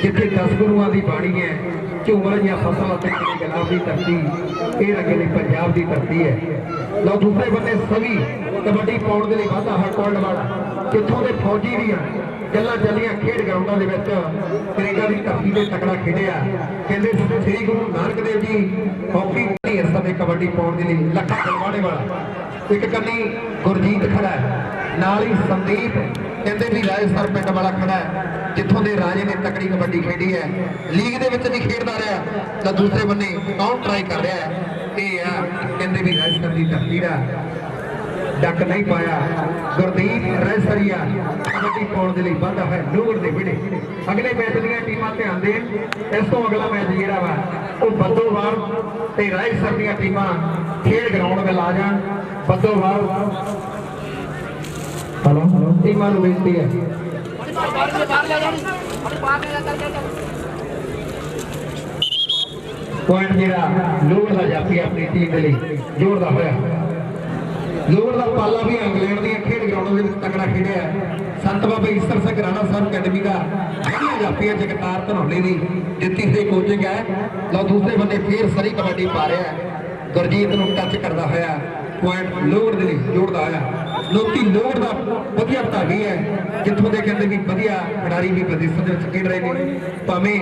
जिथे 10 गुरुआं दी बाणी है। झूमर या फसल गुलाब की धरती ये रंगली पंजाब की धरती है। लो दूसरे बंदे सभी कबड्डी पाउण के लिए वाधा है। कोल्डवाड़ा जिथों के फौजी भी हैं, गल्लां चलियां खेड ग्राउंडां दे विच कनेडा की धरती से तकड़ा खेडिया। कहते श्री गुरु नानक देव जी हॉकी इस समय कबड्डी पाउण के लिए लखा गलवाड़े वाला एक कन्नी गुरजीत खड़ा है, नाल ही संदीप कहते भी राय सर पिंड वाला खड़ा है, जिथों के राजे ने तकड़ी कबड्डी खेडी है। लीग दे विच नहीं खेडदा रहा तो दूसरे बन्ने कौन ट्राई कर रहा है। ये कहते भी राय सर की धरती का डक नहीं पाया। गुरदीप राय सरिया कबड्डी पाउण के लिए वाधा है लोहड़ दे विड़े। अगले मैच दीआं टीमां ध्यान देण। इस तो अगला मैच जिहड़ा वा वो बद्दोवाल ते राय सर दीआं टीमां खेड ग्राउंड में ला जाण। बद्दोवाल हेलो टीमां नूं बेनती है ਪੁਆਇੰਟ ਜਿਹੜਾ ਲੋਹੜ ਦਾ ਜਾਫੀ ਆਪਣੀ ਟੀਮ ਦੇ ਲਈ ਜੋੜਦਾ ਹੋਇਆ। ਲੋਹੜ ਦਾ ਪਾਲਾ ਵੀ ਇੰਗਲੈਂਡ ਦੀਆਂ ਖੇਡ ਗਰਾਊਂਡ ਦੇ ਵਿੱਚ ਤਕੜਾ ਖੇਡਿਆ ਹੈ। ਸੰਤ ਬਾਬਾ ਈਸਰ ਸਿੰਘ ਰਾਣਾ ਸਾਹਿਬ ਅਕੈਡਮੀ ਦਾ ਵਧੀਆ ਜਾਫੀ ਹੈ। ਜਗਤਾਰ ਧਨੌਲੇ ਦੀ ਦਿੱਤੀ ਹੋਈ ਕੋਚਿੰਗ ਹੈ। ਲਓ ਦੂਸਰੇ ਬੰਦੇ ਫੇਰ ਸਰੀ ਕਬੱਡੀ ਪਾ ਰਿਹਾ ਹੈ। ਗੁਰਜੀਤ ਨੂੰ ਟੱਚ ਕਰਦਾ ਹੋਇਆ ਪੁਆਇੰਟ ਲੋਹੜ ਦੇ ਲਈ ਜੋੜਦਾ ਹੋਇਆ। ਲੋਕੀ ਲੋਹੜ ਦਾ ਵਧੀਆ ਧਾਗੀ ਹੈ, ਜਿੱਥੋਂ ਦੇ ਕਹਿੰਦੇ ਵੀ ਵਧੀਆ ਖਿਡਾਰੀ ਵੀ ਪੋਜੀਸ਼ਨ ਦੇ ਵਿੱਚ ਖੇਡ ਰਹੇ ਨੇ। ਭਾਵੇਂ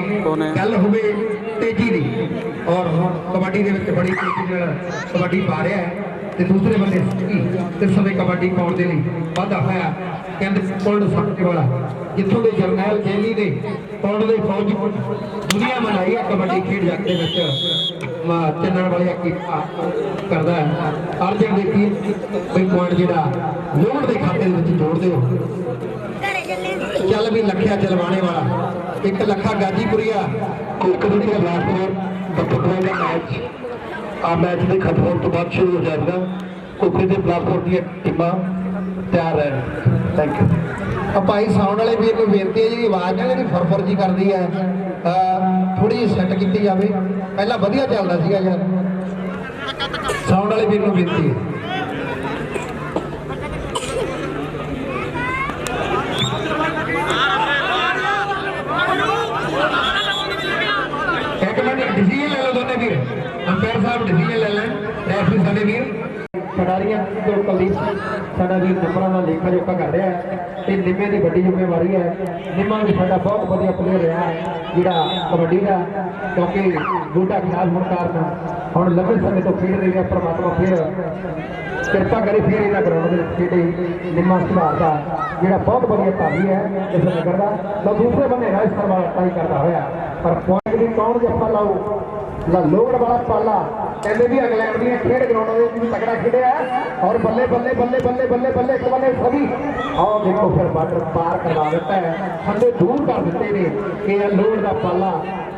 ਗੱਲ ਹੋਵੇ ਤੇਜ਼ੀ ਦੀ, ਔਰ ਹੁਣ ਕਬੱਡੀ ਦੇ ਵਿੱਚ ਬੜੀ ਤੇਜ਼ੀ ਨਾਲ ਕਬੱਡੀ ਪਾ ਰਿਹਾ ਹੈ ਤੇ ਦੂਸਰੇ ਬੰਦੇ ਇਸ ਸਮੇਂ ਕਬੱਡੀ ਪਾਉਣ ਦੇ ਲਈ ਵਾਧਾ ਹੋਇਆ। ਕਹਿੰਦੇ ਪੁਲਡ ਸੱਟੇ ਵਾਲਾ, ਜਿੱਥੋਂ ਦੇ ਜਰਨੈਲ ਜੈਲੀ ਦੇ ਪੁਲਡ ਦੇ ਫੌਜ ਦੁਨੀਆ ਮਨਾਈ ਹੈ ਕਬੱਡੀ ਖੇਡ ਜੱਗ ਦੇ ਵਿੱਚ ਚੱਲਣ ਵਾਲਿਆ ਕੀਤਾ ਕਰਦਾ ਹੈ। ਅਰਜਨ ਦੇ ਕੀ ਕੋਈ ਪੁਆਇੰਟ ਜਿਹੜਾ ਲੋਹੜ ਦੇ ਖਾਤੇ ਦੇ ਵਿੱਚ ਜੋੜ ਦਿਓ। ਚੱਲ ਵੀ ਲੱਖਿਆ ਚਲਵਾਣੇ ਵਾਲਾ, ਇੱਕ ਲੱਖਾ ਗਾਜੀਪੁਰੀਆ ਕੋਕਰੀ ਦੇ ਬਲਾਸਪੁਰ ਬੱਤਪੁਰਾ ਦਾ ਮੈਚ ਆ ਮੈਚ ਦੇ ਖਤਮ ਹੋਣ ਤੋਂ ਬਾਅਦ ਸ਼ੁਰੂ ਹੋ ਜਾਏਗਾ। ਕੋਕਰੀ ਦੇ ਬਲਾਸਪੁਰ ਦੀਆਂ ਟੀਮਾਂ ਤਿਆਰ ਹੈ। Thank you. ਭਾਈ ਸਾਊਂਡ ਵਾਲੇ ਵੀਰ ਨੂੰ ਬੇਨਤੀ ਹੈ, ਜਿਹੜੀ ਆਵਾਜ਼ ਨਾਲ ਜਿਹੜੀ ਫਰਫਰ ਜੀ ਕਰਦੀ ਹੈ ਥੋੜੀ ਜਿਹੀ ਸੈੱਟ ਕੀਤੀ ਜਾਵੇ। ਪਹਿਲਾਂ ਵਧੀਆ ਚੱਲਦਾ ਸੀਗਾ ਯਾਰ। ਸਾਊਂਡ ਵਾਲੇ ਵੀਰ ਨੂੰ ਬੇਨਤੀ ਹੈ। ਇੱਕ ਮਿੰਟ ਡਿਸੀਜਨ ਲੈ ਲਓ ਦੋਨੇ ਵੀਰ, ਅੰਪਾਇਰ ਸਾਹਿਬ ਡਿਸੀਜਨ ਲੈ ਲੈਣ। ਰੈਫਰੀ ਸਾਡੇ ਵੀਰ ਖਿਡਾਰੀਆਂ ਜੋ ਕੁਲਦੀਪ ਸਿੰਘ ਸਾਡਾ ਵੀਰ ਨਿੰਮਾ ਦਾ ਲੇਖਾ ਜੋਖਾ ਕਰ ਰਿਹਾ ਹੈ ਤੇ ਨਿੰਮੇ ਦੀ ਵੱਡੀ ਜ਼ਿੰਮੇਵਾਰੀ ਹੈ। ਨਿੰਮਾ ਵੀ ਸਾਡਾ ਬਹੁਤ ਵਧੀਆ ਪਲੇਅਰ ਰਿਹਾ ਹੈ ਜਿਹੜਾ ਕਬੱਡੀ ਦਾ, ਕਿਉਂਕਿ ਗੋਡਾ ਖਰਾਬ ਹੋਣ ਕਾਰਨ ਹੁਣ ਲੰਬੇ ਸਮੇਂ ਤੋਂ ਖੇਡ ਰਿਹਾ। ਪਰਮਾਤਮਾ ਫਿਰ ਕਿਰਪਾ ਕਰੇ ਫਿਰ ਇਹਨਾਂ ਗਰਾਊਂਡ ਦੇ ਵਿੱਚ ਖੇਡੇ। ਨਿੰਮਾ ਸੁਧਾਰ ਦਾ ਜਿਹੜਾ ਬਹੁਤ ਵਧੀਆ ਧਾਰੀ ਹੈ ਇਸ ਨਗਰ ਦਾ। ਤਾਂ ਦੂਸਰੇ ਬੰਨੇ ਰਾਜਸਥਾਨ ਵਾਲਾ ਟਰਾਈ ਕਰਦਾ ਹੋਇਆ, ਪਰ ਪੁਆਇੰਟ ਦੀ ਕੌਣ ਜੱਫਾ ਲਾਊ। ਲੋਹੜ ਵਾਲਾ ਪਾਲਾ ਕਹਿੰਦੇ ਵੀ ਇੰਗਲੈਂਡ ਦੀਆਂ ਖੇਡ ਗਰਾਊਂਡ ਦੇ ਵਿੱਚ ਤਕੜਾ ਖੇਡਿਆ ਔਰ ਬੱਲੇ ਬੱਲੇ ਬੱਲੇ ਬੱਲੇ ਬੱਲੇ ਬੱਲੇ ਇੱਕ ਬੰਨੇ ਸਭੀ ਆਹ ਦੇਖੋ ਫਿਰ ਬਾਰਡਰ ਪਾਰ ਕਰਵਾ ਦਿੱਤਾ ਹੈ। ਥੱਲੇ ਦੂਰ ਕਰ ਦਿੱਤੇ ਨੇ। ਇਹ ਲੋਹੜ ਦਾ ਪਾਲਾ,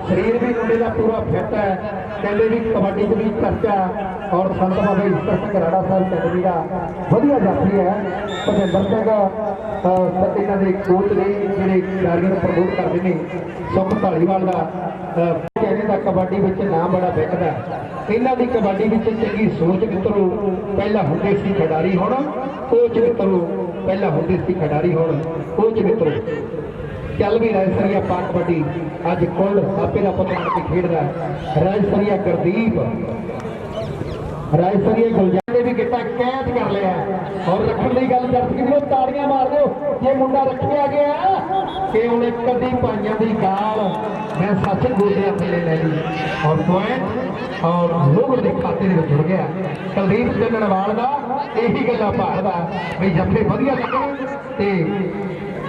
ਸਰੀਰ ਵੀ ਮੁੰਡੇ ਦਾ ਪੂਰਾ ਫਿੱਟ ਹੈ। ਕਹਿੰਦੇ ਵੀ ਕਬੱਡੀ ਦੇ ਵਿੱਚ ਚਰਚਾ ਔਰ ਸੰਤ ਬਾਬਾ ਈਸਰ ਸਿੰਘ ਰਾਣਾ ਸਾਹਿਬ ਅਕੈਡਮੀ ਦਾ ਵਧੀਆ ਜਾਫੀ ਹੈ। ਭਜਿੰਦਰ ਸਿੰਘ ਇਹਨਾਂ ਦੇ ਕੋਚ ਨੇ ਜਿਹੜੇ ਖਿਡਾਰੀਆਂ ਨੂੰ ਪ੍ਰਮੋਟ ਕਰਦੇ ਨੇ। ਸੁਖ ਢਾਲੀਵਾਲ ਦਾ ਦਾ ਕਬੱਡੀ ਵਿੱਚ ਨਾਮ ਬੜਾ ਵਿਕਦਾ। ਇਹਨਾਂ ਦੀ ਕਬੱਡੀ ਵਿੱਚ ਚੰਗੀ ਸੋਚ ਮਿੱਤਰੋ ਪਹਿਲਾਂ ਹੁੰਦੇ ਸੀ ਖਿਡਾਰੀ, ਹੁਣ ਕੋਚ ਮਿੱਤਰੋ ਪਹਿਲਾਂ ਹੁੰਦੇ ਸੀ ਖਿਡਾਰੀ, ਹੁਣ ਕੋਚ ਮਿੱਤਰੋ। ਚੱਲ ਵੀ ਰਾਜਸਰੀਆ ਪਾ ਕਬੱਡੀ ਅੱਜ ਕੁੱਲ ਸਾਪੇ ਦਾ ਪੁੱਤ ਬਣ ਕੇ ਖੇਡਦਾ। ਰਾਜਸਰੀਆ ਗੁਰਦੀਪ, ਰਾਜਸਰੀਆ ਗੁਲਜ਼ਾਰ ਨੇ ਵੀ ਕਿਤਾ ਕੈਦ ਕਰ ਲਿਆ ਔਰ ਰੱਖਣ ਦੀ ਗੱਲ ਕਰ ਸਕਦੀ ਹੋ। ਤਾੜੀਆਂ ਮਾਰ ਦਿਓ ਜੇ ਮੁੰਡਾ ਰੱਖਿਆ ਗਿਆ ਕਿ ਉਹਨੇ ਕਦੀ ਪਾਈਆਂ ਦੀ ਗਾਲ ਮੈਂ ਸੱਚ ਗੋਡਿਆਂ ਥੱਲੇ ਲੈ ਲਈ ਔਰ ਪੁਆਇੰਟ ਔਰ ਲੋਹੜ ਦੇ ਖਾਤੇ ਦੇ ਵਿੱਚ ਜੁੜ ਗਿਆ। ਕੁਲਦੀਪ ਜੰਨਣਵਾਲ ਦਾ ਇਹੀ ਗੱਲਾਂ ਭਾਲਦਾ ਵੀ ਜੱਫੇ ਵਧੀਆ ਲੱਗਣ ਤੇ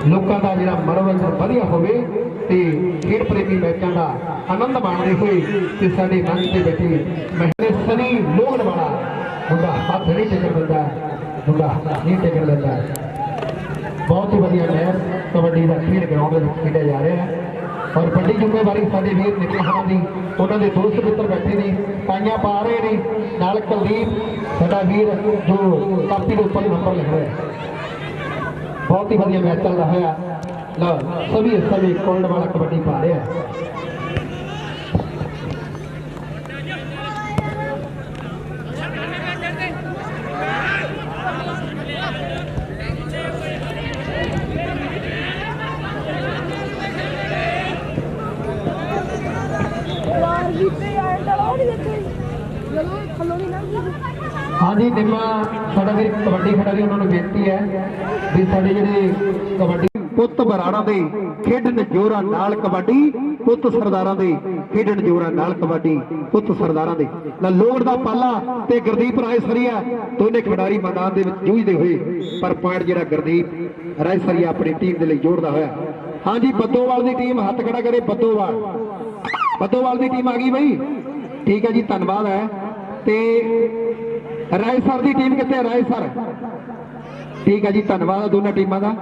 ਲੋਕਾਂ ਦਾ ਜਿਹੜਾ ਮਨੋਰੰਜਨ ਵਧੀਆ ਹੋਵੇ ਤੇ ਖੇਡ ਪ੍ਰੇਮੀ ਮੈਚਾਂ ਦਾ ਆਨੰਦ ਮਾਣਦੇ ਹੋਏ ਤੇ ਸਾਡੇ ਮੰਚ ਤੇ ਬੈਠੇ ਮਹਿਲੇ ਸਨੀ ਲੋਹੜ ਵਾਲਾ ਮੁੰਡਾ ਹੱਥ ਨਹੀਂ ਟੇਕਣ ਦਿੰਦਾ, ਮੁੰਡਾ ਨਹੀਂ ਟੇਕਣ ਦਿੰਦਾ। ਬਹੁਤ ਹੀ ਵਧੀਆ ਮੈਚ ਕਬੱਡੀ ਦਾ ਖੇਡ ਗਰਾਊਂਡ ਦੇ ਵਿੱਚ ਖੇਡਿਆ ਜਾ ਰਿਹਾ ਹੈ ਔਰ ਵੱਡੀ ਜ਼ਿੰਮੇਵਾਰੀ ਸਾਡੇ ਵੀਰ ਨਿੱਕੇ ਹੋਣ ਦੀ। ਉਹਨਾਂ ਦੇ ਦੋਸਤ ਮਿੱਤਰ ਬੈਠੇ ਨੇ, ਤਾਈਆਂ ਪਾ ਰਹੇ ਨੇ। ਨਾਲ ਕੁਲਦੀਪ ਸਾਡਾ ਵੀਰ ਜੋ ਕਾਪੀ ਦੇ ਉੱਪਰ ਨੰਬਰ ਲਿਖ ਰਿਹਾ ਹੈ। ਬਹੁਤ ਹੀ ਵਧੀਆ ਮੈਚ ਚੱਲਦਾ ਹੋਇਆ। ਲਓ ਸਭੀ ਇਸ ਸਮੇਂ ਕੋਲਡ ਵਾਲਾ ਕਬੱਡੀ ਪਾ ਰਿਹਾ ਹੈ। ਹਾਂਜੀ ਨਿੰਮਾ ਸਾਡਾ ਵੀਰ ਕਬੱਡੀ ਖਿਡਾਰੀ, ਉਹਨਾਂ ਨੂੰ ਬੇਨਤੀ ਹੈ ਵੀ ਸਾਡੇ ਜਿਹੜੇ ਕਬੱਡੀ ਪੁੱਤ ਬਰਾੜਾ ਦੇ ਖੇਡਣ ਜੋਰਾਂ ਨਾਲ ਕਬੱਡੀ, ਪੁੱਤ ਸਰਦਾਰਾਂ ਦੇ ਖੇਡਣ ਜੋਰਾਂ ਨਾਲ ਕਬੱਡੀ, ਪੁੱਤ ਸਰਦਾਰਾਂ ਦੇ। ਲੋਹੜ ਦਾ ਪਾਲਾ ਤੇ ਗੁਰਦੀਪ ਰਾਜਸਰੀਆ ਦੋਨੇ ਖਿਡਾਰੀ ਮੈਦਾਨ ਦੇ ਵਿੱਚ ਜੂਝਦੇ ਹੋਏ, ਪਰ ਪੁਆਇੰਟ ਜਿਹੜਾ ਗੁਰਦੀਪ ਰਾਜਸਰੀਆ ਆਪਣੀ ਟੀਮ ਦੇ ਲਈ ਜੋੜਦਾ ਹੋਇਆ। ਹਾਂਜੀ ਬੱਦੋਵਾਲ ਦੀ ਟੀਮ ਹੱਥ ਖੜਾ ਕਰੇ। ਬੱਦੋਵਾਲ ਦੀ ਟੀਮ ਆ ਗਈ ਬਈ, ਠੀਕ ਹੈ ਜੀ, ਧੰਨਵਾਦ ਹੈ। ਤੇ ਰਾਏ ਸਰ ਦੀ ਟੀਮ ਕਿੱਥੇ ਹੈ? ਰਾਏ ਸਰ, ਠੀਕ ਹੈ ਜੀ, ਧੰਨਵਾਦ ਹੈ ਦੋਨਾਂ ਟੀਮਾਂ ਦਾ।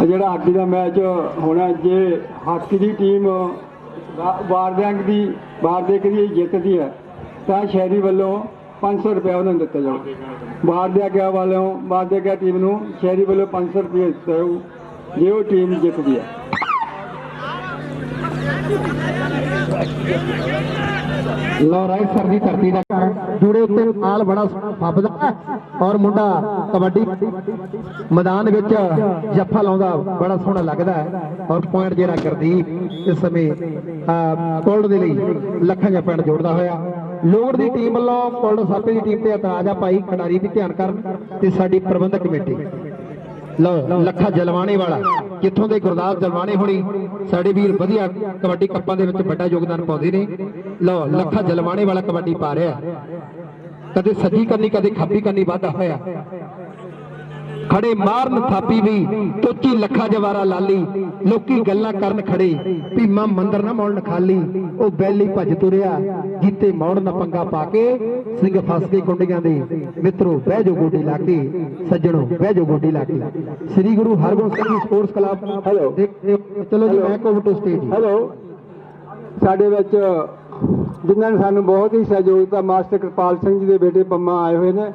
ਜਿਹੜਾ ਹਾਕੀ ਦਾ ਮੈਚ ਹੋਣਾ, ਜੇ ਹਾਕੀ ਦੀ ਟੀਮ ਵਾਰਦਿਕ ਦੀ ਜਿੱਤਦੀ ਹੈ ਤਾਂ ਸ਼ਹਿਰੀ ਵੱਲੋਂ 500 ਰੁਪਏ ਉਹਨਾਂ ਨੂੰ ਦਿੱਤਾ ਜਾਊ। ਵਾਰਦਿਆ ਟੀਮ ਨੂੰ ਸ਼ਹਿਰੀ ਵੱਲੋਂ 500 ਰੁਪਏ ਦਿੱਤਾ ਜਾਊ ਜੇ ਉਹ ਟੀਮ ਜਿੱਤਦੀ ਹੈ। ਲਓ ਰਾਏ ਸਰ ਦੀ ਧਰਤੀ ਦਾ ਜੂੜੇ ਉੱਤੇ ਨਾਲ ਬੜਾ ਫੱਬਦਾ ਔਰ ਮੁੰਡਾ ਕਬੱਡੀ ਮੈਦਾਨ ਵਿੱਚ ਜੱਫਾ ਲਾਉਂਦਾ ਬੜਾ ਸੋਹਣਾ ਲੱਗਦਾ ਔਰ ਪੁਆਇੰਟ ਜਿਹੜਾ ਗੁਰਦੀਪ ਇਸ ਸਮੇਂ ਕੋਲਡ ਦੇ ਲਈ ਲੱਖਾਂ ਜਾਂ ਪਿੰਡ ਜੋੜਦਾ ਹੋਇਆ। ਲੋੜ ਦੀ ਟੀਮ ਵੱਲੋਂ ਕੋਲਡ ਸਾਪੇ ਦੀ ਟੀਮ ਤੇ ਇਤਰਾਜ਼ ਆ ਭਾਈ, ਖਿਡਾਰੀ ਵੀ ਧਿਆਨ ਕਰਨ ਤੇ ਸਾਡੀ ਪ੍ਰਬੰਧਕ ਕਮੇਟੀ। ਲਓ ਲੱਖਾ ਜਲਵਾਣੇ ਵਾਲਾ ਜਿੱਥੋਂ ਦੇ ਗੁਰਦਾਸ ਜਲਵਾਣੇ ਹੋਣੀ ਸਾਡੇ ਵੀਰ ਵਧੀਆ ਕਬੱਡੀ ਕੱਪਾਂ ਦੇ ਵਿੱਚ ਵੱਡਾ ਯੋਗਦਾਨ ਪਾਉਂਦੇ ਨੇ। ਲਓ ਲੱਖਾ ਜਲਵਾਣੇ ਵਾਲਾ ਕਬੱਡੀ ਪਾ ਰਿਹਾ, ਕਦੇ ਸੱਜੀ ਕਰਨੀ ਕਦੇ ਖੱਬੀ ਕਰਨੀ ਵਾਧਾ ਹੋਇਆ। ਖੜੇ ਮਾਰਨ ਥਾਪੀ ਵੀ ਤੋਚੀ ਲੱਖਾ ਜਵਾਰਾ ਲਾਲੀ, ਲੋਕੀ ਗੱਲਾਂ ਕਰਨ ਖੜੇ ਭੀਮਾ ਮੰਦਰ ਨਾ ਮੌਣ ਖਾਲੀ। ਉਹ ਬੈਲੀ ਭੱਜ ਤੁਰਿਆ ਜੀਤੇ ਮੌਣ ਨਾ ਪੰਗਾ ਪਾ ਕੇ, ਸਿੰਘ ਫਸ ਕੇ ਕੁੰਡੀਆਂ ਦੇ ਮਿੱਤਰੋ ਬਹਿ ਜੋ ਗੋਡੀ ਲਾ ਕੇ, ਸੱਜਣੋ ਬਹਿ ਜੋ ਗੋਡੀ ਲਾ ਕੇ। Sri Guru Hargobind Singh sports club hello ਚਲੋ ਜੀ ਮੈਂ ਕੋਵ ਟੂ ਸਟੇਜ। ਹੈਲੋ ਸਾਡੇ ਵਿੱਚ ਜਿਨ੍ਹਾਂ ਨੇ ਸਾਨੂੰ ਬਹੁਤ ਹੀ ਸਹਿਯੋਗ ਦਿੱਤਾ, ਮਾਸਟਰ ਕਿਰਪਾਲ ਸਿੰਘ ਜੀ ਦੇ ਬੇਟੇ ਪੰਮਾ ਆਏ ਹੋਏ ਨੇ,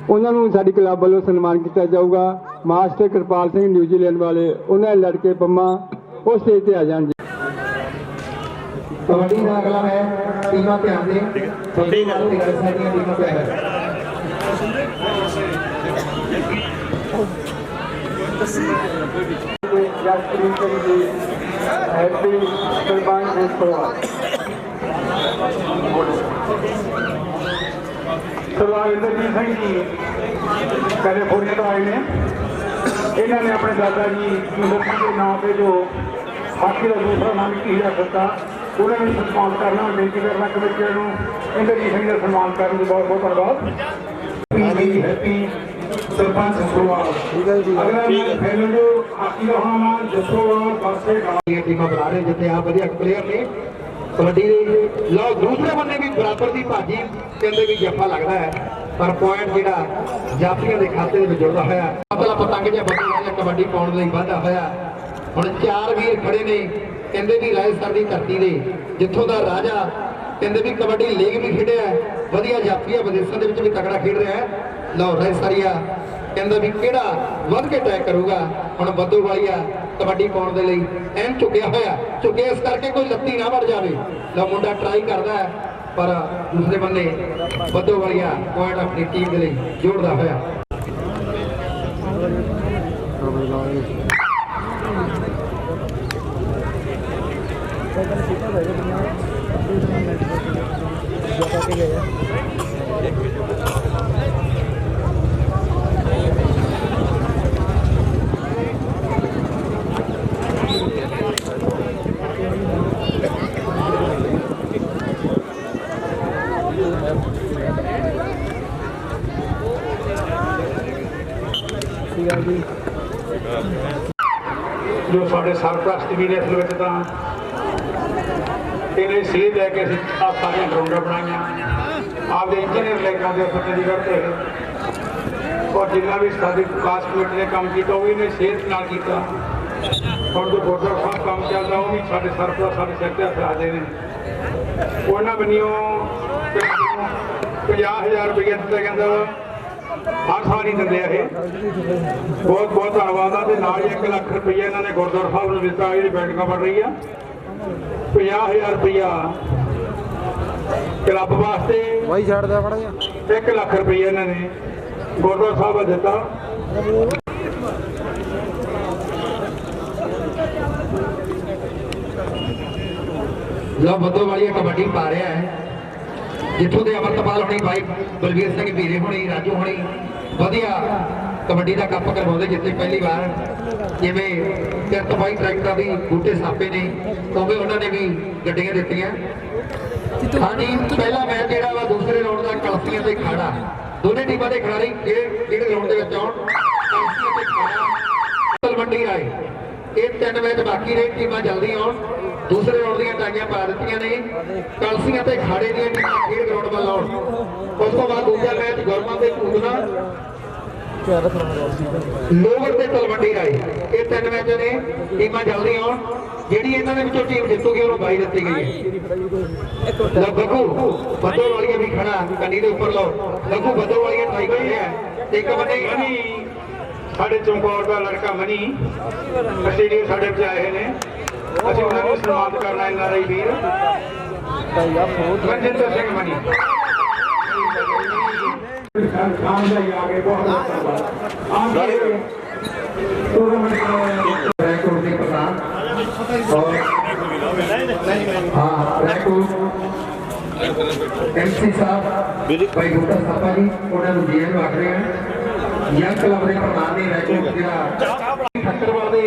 ਉਹਨਾਂ ਨੂੰ ਸਾਡੀ ਕਲੱਬ ਵੱਲੋਂ ਸਨਮਾਨ ਕੀਤਾ ਜਾਊਗਾ। ਮਾਸਟਰ ਕਿਰਪਾਲ ਸਿੰਘ ਨਿਊਜ਼ੀਲੈਂਡ ਵਾਲੇ, ਉਹਨਾਂ ਦੇ ਲੜਕੇ ਪੰਮਾ ਉਸ ਸਟੇਜ ਤੇ ਆ ਜਾਣ ਜੀ। ਕਬੱਡੀ ਦਾ ਅਗਲਾ ਹੈ ਟੀਮਾਂ ਧਿਆਨ ਦੇ ਠੀਕ ਹੈ ਸਾਡੀਆਂ ਟੀਮਾਂ ਤੇ ਹੈ। ਹੈਪੀ ਕੁਰਬਾਨ ਫੈਸਟੀਵਲ ਸਰਦਾਰ ਇੰਦਰਜੀਤ ਸਿੰਘ ਜੀ ਕੈਲੀਫੋਰਨੀਆ ਤੋਂ ਆਏ ਨੇ। ਇਹਨਾਂ ਨੇ ਆਪਣੇ ਦਾਦਾ ਜੀ ਇੰਦਰ ਸਿੰਘ ਦੇ ਨਾਂ ਤੇ ਜੋ ਹਾਕੀ ਦਾ ਦੂਸਰਾ ਨਾਮ ਕੀੜਾ ਦਿੱਤਾ, ਉਹਨਾਂ ਨੂੰ ਸਨਮਾਨ ਕਰਨਾ, ਬੇਨਤੀ ਕਰਨਾ ਕਮੇਟੀ ਨੂੰ ਇੰਦਰਜੀਤ ਸਿੰਘ ਦਾ ਸਨਮਾਨ ਕਰਨ ਲਈ ਬਹੁਤ ਬਹੁਤ ਧੰਨਵਾਦ। ਹੈਪੀ ਸਰਪੰਚ ਸੁਰਵਾਲ ਅਗਲਾ ਫੈਨਲ ਹਾਕੀ ਦਾ ਹੋਣਾ ਜਸੋਵਾਲ ਪਾਸੇ ਟੀਮਾਂ ਬਣਾ ਰਹੇ ਜਿੱਥੇ ਆ ਵਧੀਆ ਪਲੇਅਰ ਨੇ ਕਬੱਡੀ ਦੇ। ਲਓ ਦੂਸਰੇ ਬੰਨੇ ਵੀ ਬਰਾਬਰ ਦੀ ਭਾਜੀ ਕਹਿੰਦੇ ਵੀ ਜੱਫਾ ਲੱਗਦਾ ਹੈ, ਪਰ ਪੁਆਇੰਟ ਜਿਹੜਾ ਜਾਫੀਆਂ ਦੇ ਖਾਤੇ ਦੇ ਵਿੱਚ ਜੁੜਦਾ ਹੋਇਆ। ਪਤਲਾ ਪਤੰਗ ਜਿਹਾ ਬੰਦਾ ਕਬੱਡੀ ਪਾਉਣ ਲਈ ਵਾਧਾ ਹੋਇਆ। ਹੁਣ ਚਾਰ ਵੀਰ ਖੜੇ ਨੇ, ਕਹਿੰਦੇ ਵੀ ਰਾਜਸਥਾਨ ਦੀ ਧਰਤੀ ਦੇ ਜਿੱਥੋਂ ਦਾ ਰਾਜਾ, ਕਹਿੰਦੇ ਵੀ ਕਬੱਡੀ ਲੀਗ ਵੀ ਖੇਡਿਆ, ਵਧੀਆ ਜਾਫੀਆ ਵਿਦੇਸ਼ਾਂ ਦੇ ਵਿੱਚ ਵੀ ਤਕੜਾ ਖੇਡ ਰਿਹਾ ਹੈ। ਲਓ ਰਾਜਸਥਾਨੀਆ ਕਹਿੰਦਾ ਵੀ ਕਿਹੜਾ ਵੱਧ ਕੇ ਟੈਕ ਕਰੂਗਾ। ਹੁਣ ਬੱਦੂ ਵਾਲੀਆ ਕਬੱਡੀ ਪਾਉਣ ਦੇ ਲਈ ਐਨ ਝੁਕਿਆ ਇਸ ਕਰਕੇ ਕੋਈ ਲੱਤੀ ਨਾ ਵੜ ਜਾਵੇ। ਲਓ ਮੁੰਡਾ ਟਰਾਈ ਕਰਦਾ ਹੈ, ਪਰ ਦੂਸਰੇ ਬੰਨੇ ਬੱਦੂ ਵਾਲੀਆ ਪੁਆਇੰਟ ਆਪਣੀ ਟੀਮ ਦੇ ਲਈ ਜੋੜਦਾ ਹੋਇਆ। ਜੋ ਸਾਡੇ ਸਰਪ੍ਰਸਤ ਵੀ ਨੇ ਅਸਲ ਵਿੱਚ ਤਾਂ ਇਹਨੇ ਸੇਧ ਲੈ ਕੇ ਅਸੀਂ ਆ ਸਾਰੀਆਂ ਗਰਾਊਂਡਾਂ ਬਣਾਈਆਂ, ਆਪਦੇ ਇੰਜੀਨੀਅਰ ਲੈ ਕੇ ਆਉਂਦੇ ਉੱਥੇ ਚੰਡੀਗੜ੍ਹ ਤੋਂ, ਔਰ ਜਿੰਨਾ ਵੀ ਸਾਡੀ ਵਿਕਾਸ ਕਮੇਟੀ ਨੇ ਕੰਮ ਕੀਤਾ ਉਹ ਵੀ ਇਹਨੇ ਸੇਧ ਨਾਲ ਕੀਤਾ। ਹੁਣ ਜੋ ਗੁਰਦੁਆਰਾ ਸਾਹਿਬ ਕੰਮ ਚੱਲਦਾ ਉਹ ਵੀ ਸਾਡੇ ਸਰਪ੍ਰਸਤ ਸਾਡੇ ਸਿਰ ਤੇ ਹੱਥ ਰੱਖਦੇ ਨੇ। ਉਹਨਾਂ ਬੰਨਿਓ 50,000 ਰੁਪਏ ਦਿੱਤਾ ਜਾਂਦਾ, ਹਰ ਸਾਲ ਹੀ ਦਿੰਦੇ ਆ ਇਹ। ਬਹੁਤ ਬਹੁਤ ਧੰਨਵਾਦ ਆ। ਤੇ ਨਾਲ ਹੀ 1 ਲੱਖ ਰੁਪਈਆ ਇਹਨਾਂ ਨੇ ਗੁਰਦੁਆਰਾ ਸਾਹਿਬ ਨੂੰ ਦਿੱਤਾ, ਜਿਹੜੀ ਬੈਠਕਾਂ ਬਣ ਰਹੀ ਆ। 50,000 ਰੁਪਈਆ ਕਲੱਬ ਵਾਸਤੇ, ਵਾਈ ਛੱਡਦਾ ਫੜਾ ਜਾ। 1 ਲੱਖ ਰੁਪਈਆ ਇਹਨਾਂ ਨੇ ਗੁਰਦੁਆਰਾ ਸਾਹਿਬ ਨੂੰ ਦਿੱਤਾ। ਲਓ ਬੱਦੋ ਵਾਲੀਆ ਕਬੱਡੀ ਪਾ ਰਿਹਾ ਹੈ, ਜਿੱਥੋਂ ਦੇ ਅਮਰਤਪਾਲ ਹੋਣੀ, ਭਾਈ ਬਲਵੀਰ ਸਿੰਘ ਵੀਰੇ ਹੋਣੀ, ਰਾਜੂ ਹੋਣੀ ਵਧੀਆ ਕਬੱਡੀ ਦਾ ਕੱਪ ਕਰਵਾਉਂਦੇ ਜਿੱਥੇ ਪਹਿਲੀ ਵਾਰ। ਜਿਵੇਂ ਕਿਰਤ ਬਾਈ ਟਰੈਕਟਰਾਂ ਦੀ ਬੂਟੇ ਸਾਪੇ ਨੇ, ਉਵੇਂ ਉਹਨਾਂ ਨੇ ਵੀ ਗੱਡੀਆਂ ਦਿੱਤੀਆਂ। ਹਾਂਜੀ ਪਹਿਲਾ ਮੈਚ ਜਿਹੜਾ ਵਾ ਦੂਸਰੇ ਰਾਊਂਡ ਦਾ ਕਲਸੀਆਂ ਤੇ ਖਾੜਾ, ਦੋਨੇ ਟੀਮਾਂ ਦੇ ਖਿਡਾਰੀ ਜਿਹੜੇ ਰਾਊਂਡ ਦੇ ਵਿੱਚ ਆਉਣ। ਕਲਸੀਆਂ ਤੇ ਖਾੜਾ ਤਲਵੰਡੀ ਰਾਏ, ਇਹ 3 ਮੈਚ ਬਾਕੀ ਨੇ, ਟੀਮਾਂ ਜਲਦੀ ਆਉਣ। ਦੂਸਰੇ ਰਾਊਂਡ ਦੀਆਂ ਟਾਂਗੀਆਂ ਪਾ ਦਿੱਤੀਆਂ ਨੇ, ਕਲਸੀਆਂ ਤੇ ਖਾੜੇ ਦੀਆਂ ਟੀਮਾਂ ਖੇਡ ਗਰਾਊਂਡ ਵੱਲ ਆਉਣ। ਉਸ ਤੋਂ ਬਾਅਦ ਦੂਜਾ ਮੈਚ ਗੁਰਮਾ ਤੇ ਭੂਤਨਾ, ਲੋਗਰ ਤੇ ਤਲਵੰਡੀ ਰਾਏ, ਇਹ 3 ਮੈਚ ਨੇ, ਟੀਮਾਂ ਜਲਦੀ ਆਉਣ। ਜਿਹੜੀ ਇਹਨਾਂ ਦੇ ਵਿੱਚੋਂ ਟੀਮ ਜਿੱਤੂਗੀ ਉਹਨੂੰ ਬਾਈ ਦਿੱਤੀ ਗਈ ਹੈ। ਲਓ ਗੱਗੂ ਬੱਦੋ ਵਾਲੀਆ ਵੀ ਖੜਾ ਕੰਨੀ ਦੇ ਉੱਪਰ ਲਓ ਗੱਗੂ ਬੱਦੋ ਵਾਲੀਆ ਟਰਾਈ ਕਰ ਰਿਹਾ ਹੈ ਤੇ ਕਬੱਡੀ ਸਾਡੇ ਚਮਕੌਰ ਦਾ ਲੜਕਾ ਮਨੀ ਆਸਟ੍ਰੇਲੀਆ ਸਾਡੇ ਵਿੱਚ ਆਏ ਨੇ, ਅਸੀਂ ਉਹਨਾਂ ਨੂੰ ਸਨਮਾਨਿਤ ਕਰਨਾ ਐਨਆਰਆਈ ਵੀਰ ਮਨਜਿੰਦਰ ਸਿੰਘ ਮਨੀ। ਖਾਨ ਦਾ ਹੀ ਆ ਗਏ, ਬਹੁਤ ਧੰਨਵਾਦ। रैकोट के प्रधान और हाँ रैकोट MC साहब भाई बूटा साहबा जी उन्होंने जेल रख रहे हैं। यंग क्लब के प्रधान ने रैकोट जो ठक्करवाल के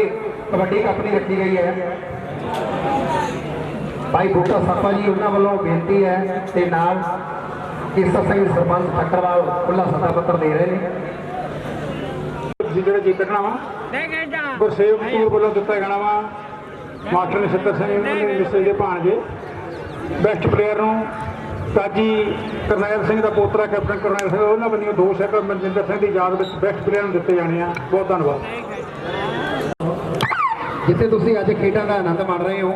कबड्डी कप की रखी गई है। भाई बूटा साहबा जी उन्होंने वालों बेनती है ते नाल ईसा सिंह सरपंच ठक्करवाल खुला सत्ता पत्र दे रहे हैं। ਜਿਹੜਾ ਜਿੱਤਣਾ ਵਾ ਗੁਰਸੇਵਕ ਕਪੂਰ ਵੱਲੋਂ ਦਿੱਤਾ ਜਾਣਾ ਵਾ ਮਾਸਟਰ ਨਛੱਤਰ ਸਿੰਘ ਮਿਸਲ ਦੇ ਭਾਣਜੇ। ਬੈਸਟ ਪਲੇਅਰ ਨੂੰ ਕਾਜੀ ਕਰਨੈਲ ਸਿੰਘ ਦਾ ਪੋਤਰਾ ਕੈਪਟਨ ਕਰਨੈਲ ਸਿੰਘ, ਉਹਨਾਂ ਬੰਨਿਓ 2 ਸੈਕੰਡ ਮਨਜਿੰਦਰ ਸਿੰਘ ਦੀ ਯਾਦ ਵਿੱਚ ਬੈਸਟ ਪਲੇਅਰ ਨੂੰ ਦਿੱਤੇ ਜਾਣੇ ਆ। ਬਹੁਤ ਧੰਨਵਾਦ। ਜਿੱਥੇ ਤੁਸੀਂ ਅੱਜ ਖੇਡਾਂ ਦਾ ਆਨੰਦ ਮਾਣ ਰਹੇ ਹੋ